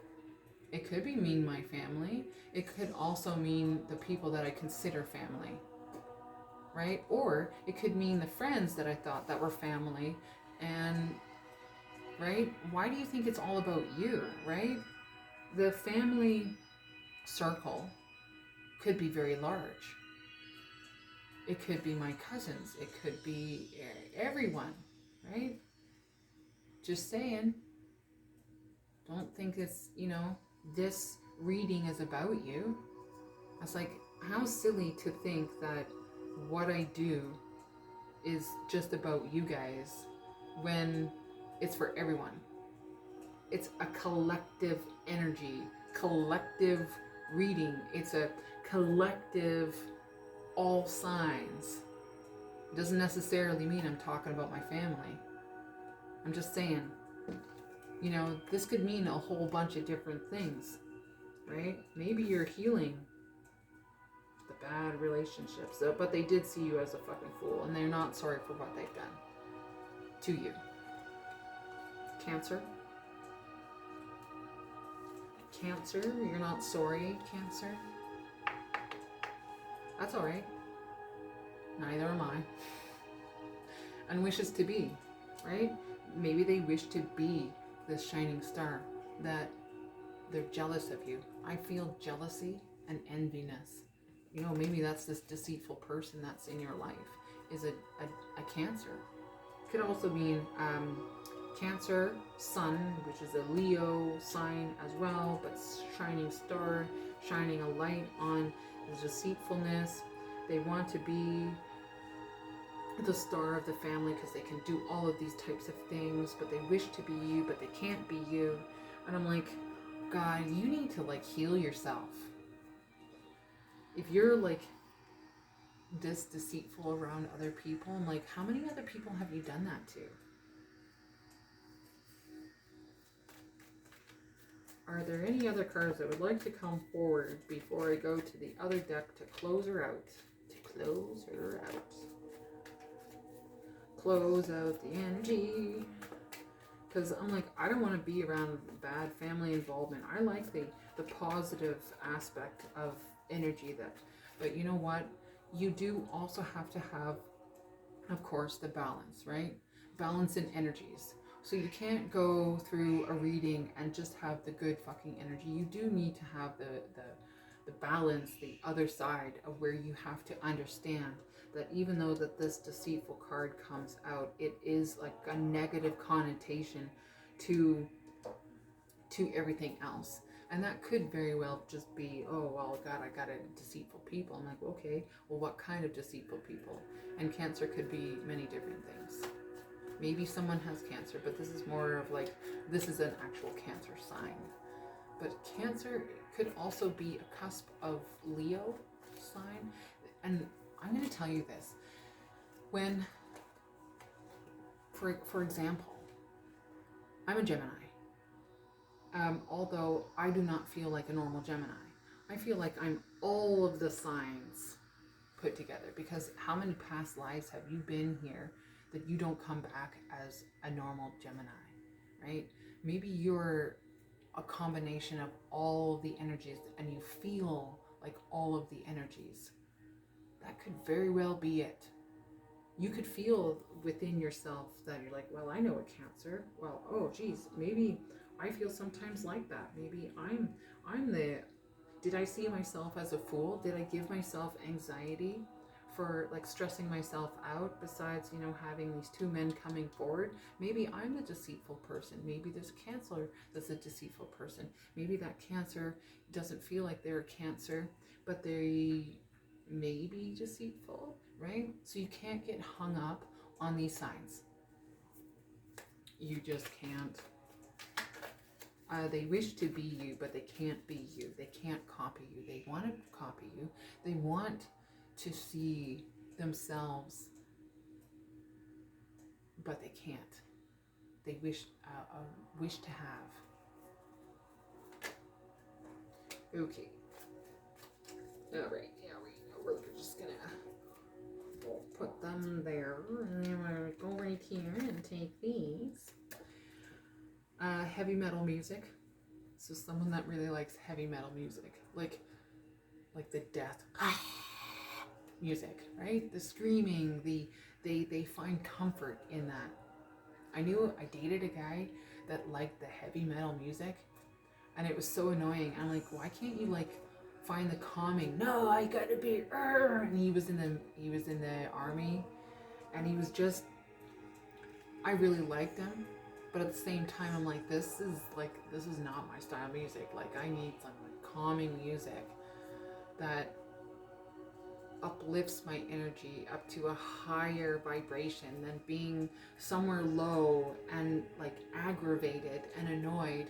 it could be mean my family. It could also mean the people that I consider family, right? Or it could mean the friends that I thought that were family. And right, why do you think it's all about you, right? The family circle could be very large. It could be my cousins. It could be everyone, right? Just saying. Don't think it's, you know, this reading is about you. It's like, how silly to think that what I do is just about you guys when it's for everyone. It's a collective energy, collective reading. It's a collective all signs. It doesn't necessarily mean I'm talking about my family. I'm just saying, you know, this could mean a whole bunch of different things, right? Maybe you're healing the bad relationships, but they did see you as a fucking fool and they're not sorry for what they've done to you. Cancer, you're not sorry, Cancer. That's all right. Neither am I. And wishes to be, right? Maybe they wish to be this shining star, that they're jealous of you. I feel jealousy and enviness. You know, maybe that's this deceitful person that's in your life is a Cancer. Could also mean Cancer, Sun, which is a Leo sign as well, but shining star, shining a light on the deceitfulness. They want to be the star of the family because they can do all of these types of things, but they wish to be you, but they can't be you. And I'm like, God, you need to like heal yourself. If you're like this deceitful around other people, I'm like, how many other people have you done that to? Are there any other cards that would like to come forward before I go to the other deck to close her out? Close out the energy. Because I'm like, I don't want to be around bad family involvement. I like the positive aspect of energy that, but you know what? you do also have to have, of course, the balance, right? Balance in energies. So you can't go through a reading and just have the good fucking energy. You do need to have the balance, the other side of where you have to understand that even though that this deceitful card comes out, it is like a negative connotation to everything else. And that could very well just be, oh, well, God, I got a deceitful people. I'm like, okay, well, what kind of deceitful people? And Cancer could be many different things. Maybe someone has Cancer, but this is more of like, this is an actual Cancer sign. But Cancer could also be a cusp of Leo sign. And I'm going to tell you this. When, for example, I'm a Gemini. Although I do not feel like a normal Gemini. I feel like I'm all of the signs put together, because how many past lives have you been here that you don't come back as a normal Gemini, right? Maybe you're a combination of all the energies and you feel like all of the energies. That could very well be it. You could feel within yourself that you're like, well, I know a Cancer. Well, oh geez, maybe I feel sometimes like that. Maybe I'm the, did I see myself as a fool? Did I give myself anxiety for like stressing myself out, besides, you know, having these two men coming forward? Maybe I'm the deceitful person. Maybe there's Cancer that's a deceitful person. Maybe that Cancer doesn't feel like they're a Cancer, but they may be deceitful, right? So you can't get hung up on these signs. You just can't. They wish to be you, but they can't be you. They can't copy you. They want to copy you. They want to see themselves, but they can't. They wish to have. Okay. All right. Yeah, we're just gonna put them there, and then we're gonna go right here and take these. Heavy metal music. So someone that really likes heavy metal music, like the death music, right? The screaming, they find comfort in that. I dated a guy that liked the heavy metal music, and it was so annoying. I'm like, why can't you like find the calming? No, I gotta be. And he was in the army, and he was just. I really liked him, but at the same time, I'm like, this is not my style of music. Like, I need some like calming music that uplifts my energy up to a higher vibration than being somewhere low and like aggravated and annoyed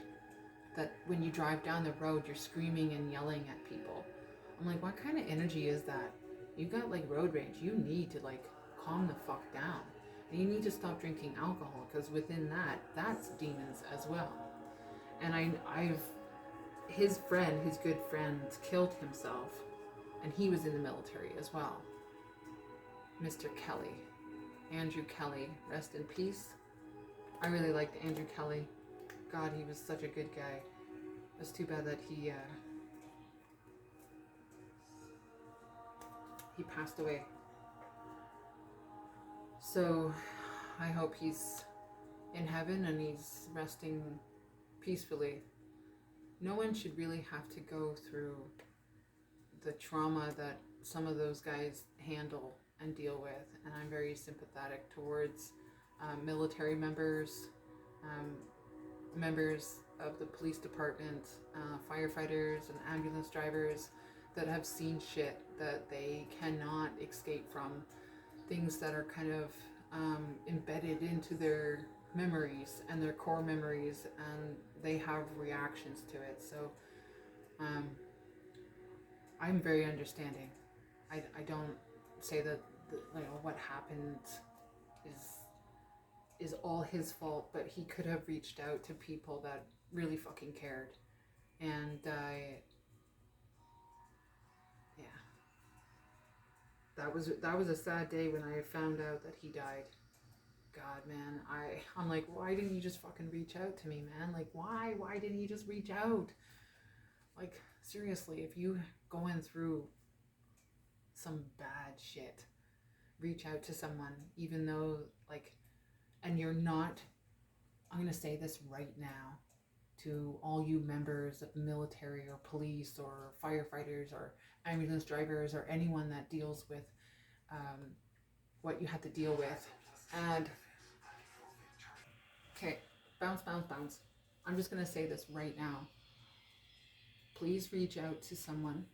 that when you drive down the road you're screaming and yelling at people. I'm like, what kind of energy is that? You got like road rage. You need to like calm the fuck down. And you need to stop drinking alcohol, because within that's demons as well. And his good friend killed himself, and he was in the military as well. Mr. Kelly, Andrew Kelly, rest in peace. I really liked Andrew Kelly. God, he was such a good guy. It's too bad that he passed away. So I hope he's in heaven and he's resting peacefully. No one should really have to go through the trauma that some of those guys handle and deal with, and I'm very sympathetic towards military members, members of the police department, firefighters and ambulance drivers that have seen shit that they cannot escape from, things that are kind of embedded into their memories and their core memories, and they have reactions to it. So I'm very understanding. I don't say that what happened is all his fault, but he could have reached out to people that really fucking cared. And yeah, that was a sad day when I found out that he died. God, man, I'm like, why didn't you just fucking reach out to me, man? Like, why didn't you just reach out? Like, seriously, if you going through some bad shit, reach out to someone, even though, like, and you're not, I'm going to say this right now to all you members of the military or police or firefighters or ambulance drivers or anyone that deals with what you have to deal with. And okay, bounce, bounce, bounce. I'm just going to say this right now. Please reach out to someone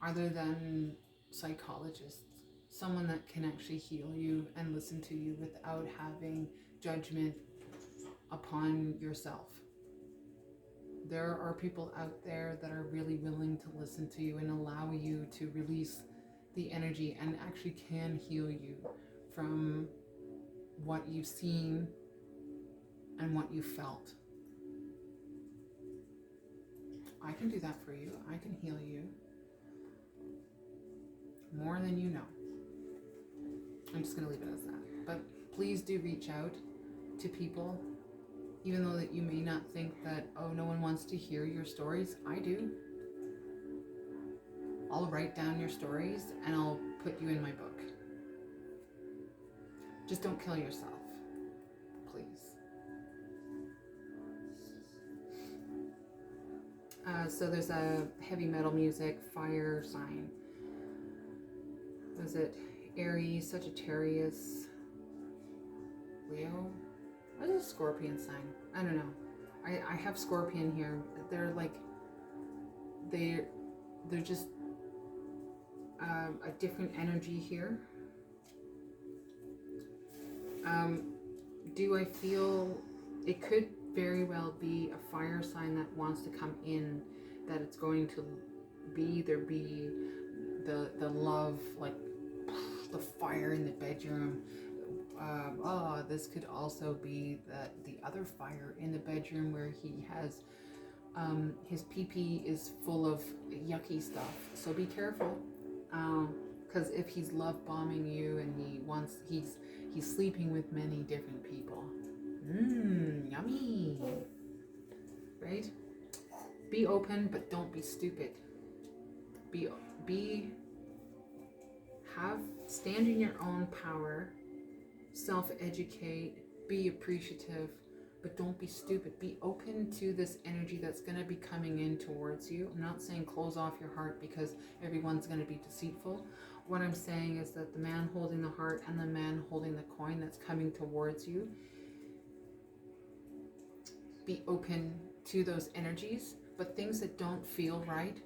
other than psychologists, someone that can actually heal you and listen to you without having judgment upon yourself. There are people out there that are really willing to listen to you and allow you to release the energy and actually can heal you from what you've seen and what you felt. I can do that for you. I can heal you more than you know. I'm just going to leave it as that. But please do reach out to people, even though that you may not think that, oh, no one wants to hear your stories. I do. I'll write down your stories and I'll put you in my book. Just don't kill yourself, please. So there's a heavy metal music, fire sign. Was it Aries, Sagittarius, Leo? What is a Scorpion sign? I don't know. I have Scorpion here. They're like, they're just a different energy here. Do I feel it could very well be a fire sign that wants to come in, that it's going to be the love, like the fire in the bedroom. This could also be the other fire in the bedroom where he has his pee-pee is full of yucky stuff. So be careful, because if he's love bombing you and he's sleeping with many different people. Yummy. Right? Be open, but don't be stupid. Stand in your own power, self-educate, be appreciative, but don't be stupid. Be open to this energy that's going to be coming in towards you. I'm not saying close off your heart because everyone's going to be deceitful. What I'm saying is that the man holding the heart and the man holding the coin that's coming towards you, be open to those energies, but things that don't feel right,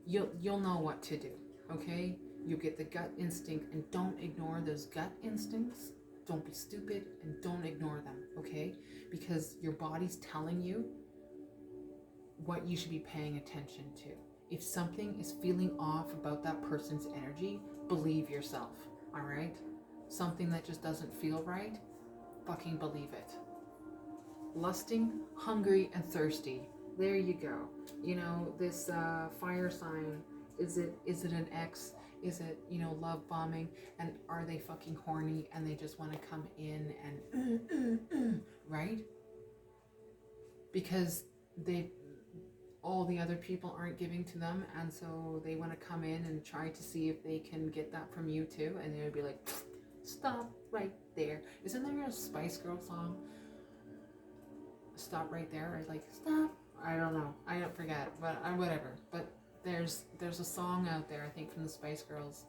you'll know what to do, okay? You get the gut instinct, and don't ignore those gut instincts. Don't be stupid and don't ignore them, okay? Because your body's telling you what you should be paying attention to. If something is feeling off about that person's energy, believe yourself, all right? Something that just doesn't feel right, fucking believe it. Lusting, hungry, and thirsty. There you go. You know, this fire sign, is it an ex? Is it, love bombing? And are they fucking horny and they just want to come in and right? Because all the other people aren't giving to them, and so they want to come in and try to see if they can get that from you too, and they'll be like, stop right there. Isn't there a Spice Girl song? Stop right there, or like stop. I don't know. I don't forget, but whatever. But there's a song out there, I think, from the Spice Girls,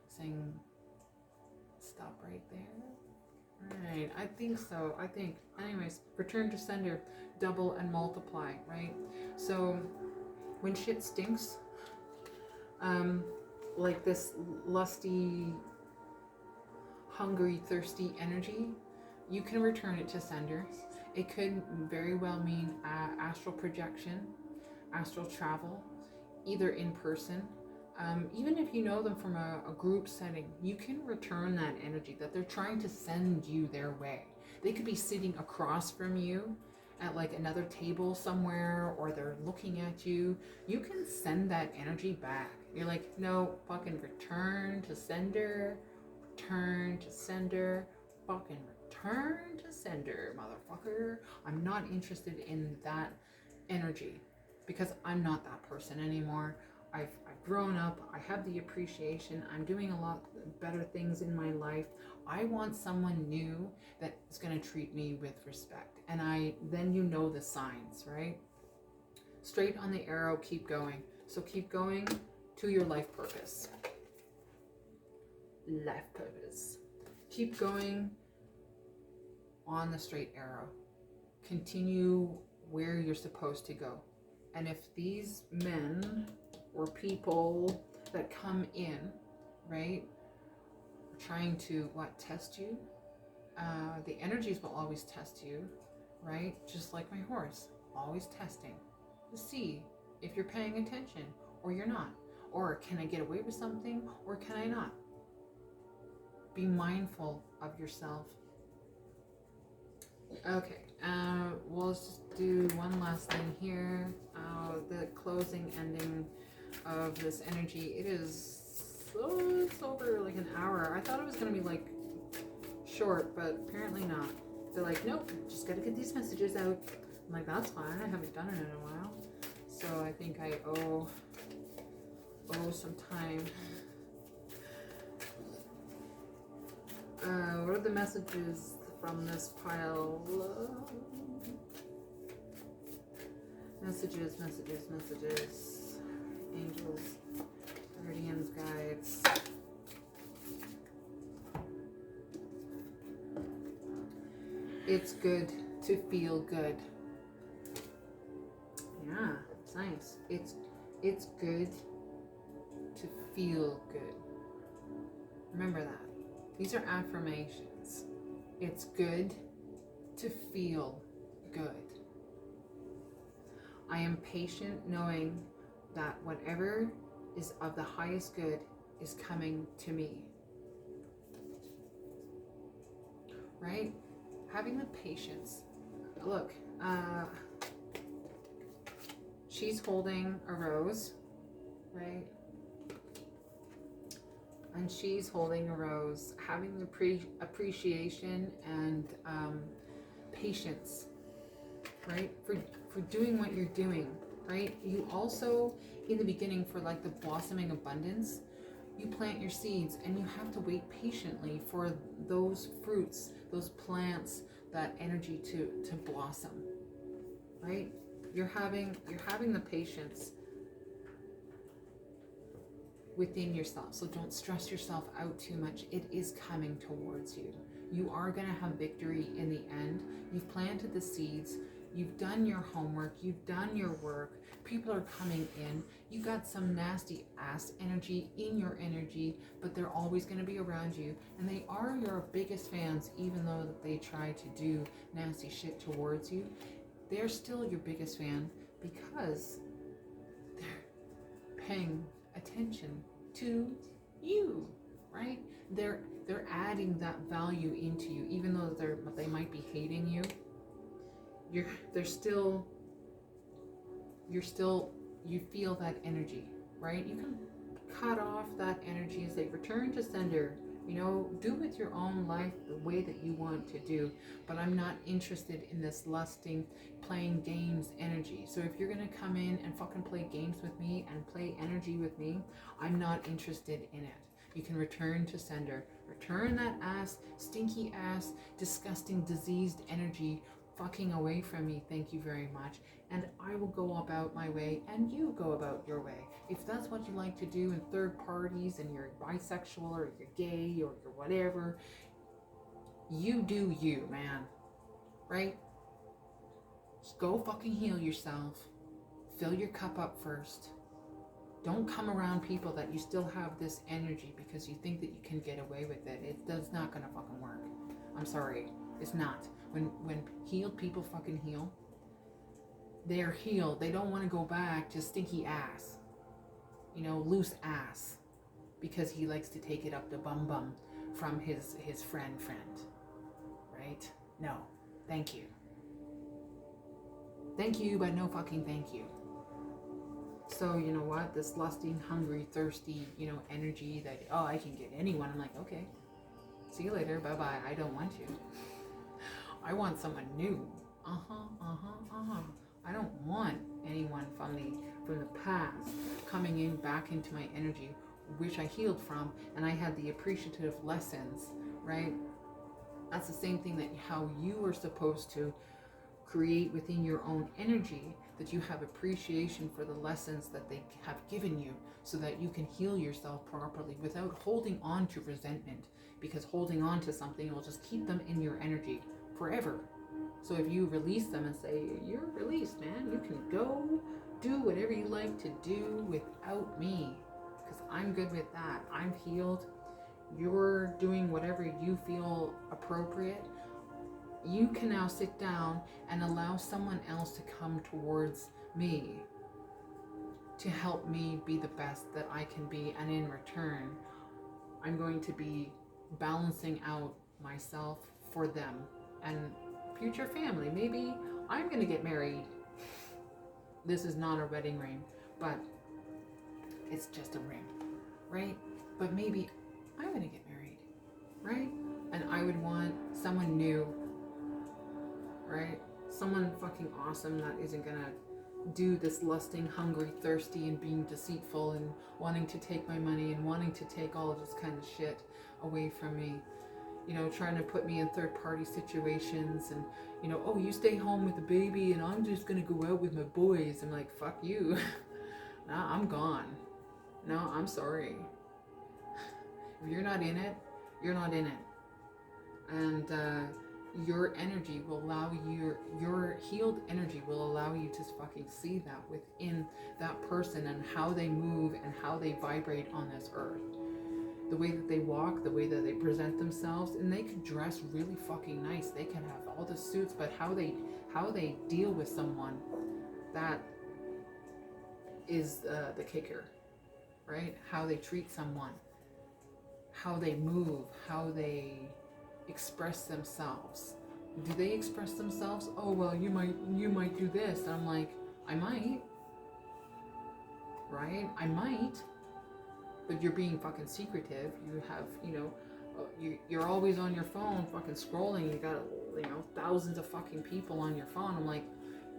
saying stop right there. Right, I think so. Anyways, return to sender, double and multiply, right? So when shit stinks, like this lusty, hungry, thirsty energy, you can return it to sender. It could very well mean astral projection, astral travel, either in person. Even if you know them from a group setting, you can return that energy that they're trying to send you their way. They could be sitting across from you at like another table somewhere, or they're looking at you. You can send that energy back. You're like, no, fucking return to sender, fucking return to sender, motherfucker. I'm not interested in that energy because I'm not that person anymore. I've grown up. I have the appreciation. I'm doing a lot better things in my life. I want someone new that is going to treat me with respect. And then you know the signs, right? Straight on the arrow, keep going. So keep going to your life purpose. Life purpose. Keep going on the straight arrow. Continue where you're supposed to go. And if these men or people that come in, right, are trying to test you, the energies will always test you, right? Just like my horse, always testing to see if you're paying attention or you're not, or can I get away with something or can I not? Be mindful of yourself. Okay, we'll just do one last thing here. The closing ending of this energy. It is it's over like an hour. I thought it was gonna be like short, but apparently not. They're like, nope, just gotta get these messages out. I'm like, that's fine. I haven't done it in a while, so I think I owe some time. What are the messages from this pile? Messages. Angels, guardians, guides. It's good to feel good. Yeah, it's nice. It's good to feel good. Remember that. These are affirmations. It's good to feel good. I am patient knowing that whatever is of the highest good is coming to me. Right? Having the patience. Look, she's holding a rose, right? And she's holding a rose, having the appreciation and patience, right? For doing what you're doing, right? You also, in the beginning, for like the blossoming abundance, you plant your seeds and you have to wait patiently for those fruits, those plants, that energy to blossom, right? You're having the patience within yourself. So don't stress yourself out too much. It is coming towards you. You are going to have victory in the end. You've planted the seeds. You've done your homework. You've done your work. People are coming in. You got some nasty ass energy in your energy, but they're always going to be around you. And they are your biggest fans, even though they try to do nasty shit towards you. They're still your biggest fan because they're paying attention to you, right? They're adding that value into you, even though they might be hating you. You feel that energy, right? You can cut off that energy and say, return to sender. Do with your own life the way that you want to do, but I'm not interested in this lusting, playing games energy. So if you're gonna come in and fucking play games with me and play energy with me, I'm not interested in it. You can return to sender. Return that ass, stinky ass, disgusting, diseased energy fucking away from me. Thank you very much. And I will go about my way and you go about your way. If that's what you like to do in third parties and you're bisexual or you're gay or you're whatever, you do you, man. Right? Just go fucking heal yourself. Fill your cup up first. Don't come around people that you still have this energy because you think that you can get away with it. It's not gonna fucking work. I'm sorry. It's not. When healed people fucking heal, they're healed. They don't want to go back to stinky ass. Loose ass. Because he likes to take it up the bum from his friend. Right? No. Thank you. Thank you, but no fucking thank you. So, you know what? This lusting, hungry, thirsty, energy that, I can get anyone. I'm like, okay. See you later. Bye-bye. I don't want you. I want someone new. I don't want anyone from the past coming in back into my energy, which I healed from, and I had the appreciative lessons, right? That's the same thing that how you are supposed to create within your own energy, that you have appreciation for the lessons that they have given you, so that you can heal yourself properly without holding on to resentment, because holding on to something will just keep them in your energy forever. So if you release them and say, you're released, man, you can go do whatever you like to do without me, because I'm good with that. I'm healed. You're doing whatever you feel appropriate. You can now sit down and allow someone else to come towards me to help me be the best that I can be. And in return, I'm going to be balancing out myself for them and future family. Maybe I'm going to get married. This is not a wedding ring, but it's just a ring, right? But maybe I'm going to get married, right? And I would want someone new, right? Someone fucking awesome that isn't going to do this lusting, hungry, thirsty, and being deceitful and wanting to take my money and wanting to take all of this kind of shit away from me. You know, trying to put me in third-party situations and, you know, oh, you stay home with the baby and I'm just going to go out with my boys. I'm like, fuck you. Nah, I'm gone. No, I'm sorry. If you're not in it, you're not in it. And your energy will allow your healed energy will allow you to fucking see that within that person and how they move and how they vibrate on this earth. The way that they walk, the way that they present themselves, and they could dress really fucking nice. They can have all the suits, but how they deal with someone, that is the kicker, right? How they treat someone, how they move, how they express themselves. Do they express themselves? Oh, well, you might do this. And I'm like, I might, right? I might. But you're being fucking secretive. You have, you know, you're always on your phone fucking scrolling. You got, you know, thousands of fucking people on your phone. I'm like,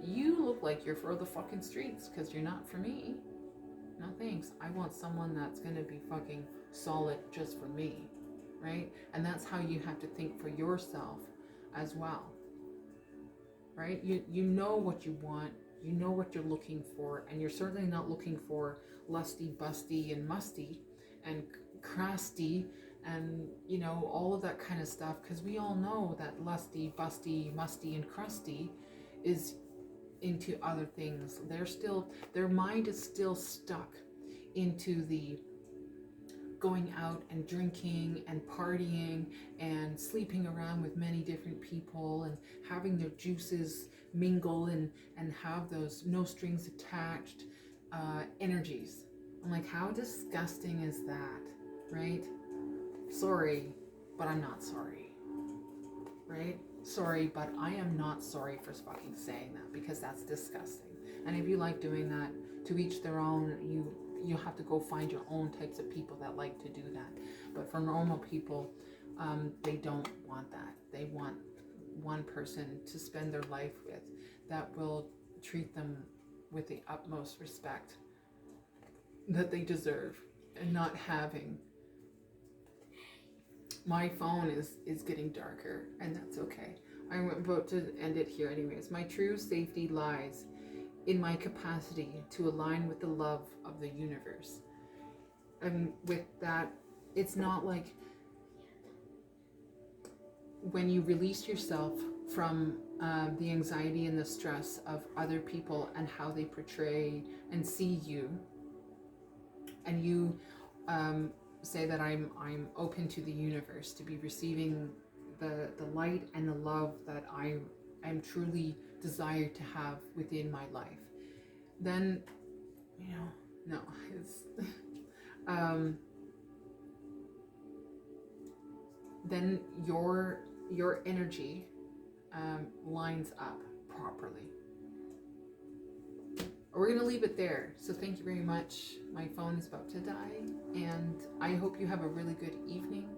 you look like you're for the fucking streets, because you're not for me. No thanks. I want someone that's gonna be fucking solid just for me, right? And that's how you have to think for yourself as well, right? You know what you want. You know what you're looking for, and you're certainly not looking for lusty, busty, and musty, and crusty, and, you know, all of that kind of stuff, because we all know that lusty, busty, musty, and crusty is into other things. Their mind is still stuck into the going out and drinking and partying and sleeping around with many different people and having their juices mingle and have those no strings attached energies. I'm like, how disgusting is that, right? Sorry, but I'm not sorry, right? Sorry, but I am not sorry for fucking saying that, because that's disgusting. And if you like doing that, to each their own. You have to go find your own types of people that like to do that. But for normal people, they don't want that. They want one person to spend their life with that will treat them with the utmost respect that they deserve, and not having. My phone is getting darker, and that's okay. I'm about to end it here anyways. My true safety lies in my capacity to align with the love of the universe. And with that, it's not like when you release yourself from the anxiety and the stress of other people and how they portray and see you, and you say that I'm open to the universe to be receiving the light and the love that I'm truly desired to have within my life, then, you know, no, it's then your energy lines up properly. We're going to leave it there. So thank you very much. My phone is about to die, and I hope you have a really good evening.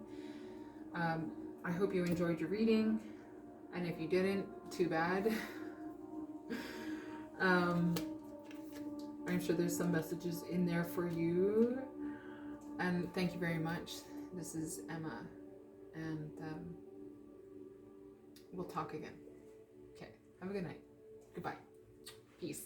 I hope you enjoyed your reading, and if you didn't, too bad. I'm sure there's some messages in there for you. And thank you very much. This is Emma. And we'll talk again. Okay. Have a good night. Goodbye. Peace.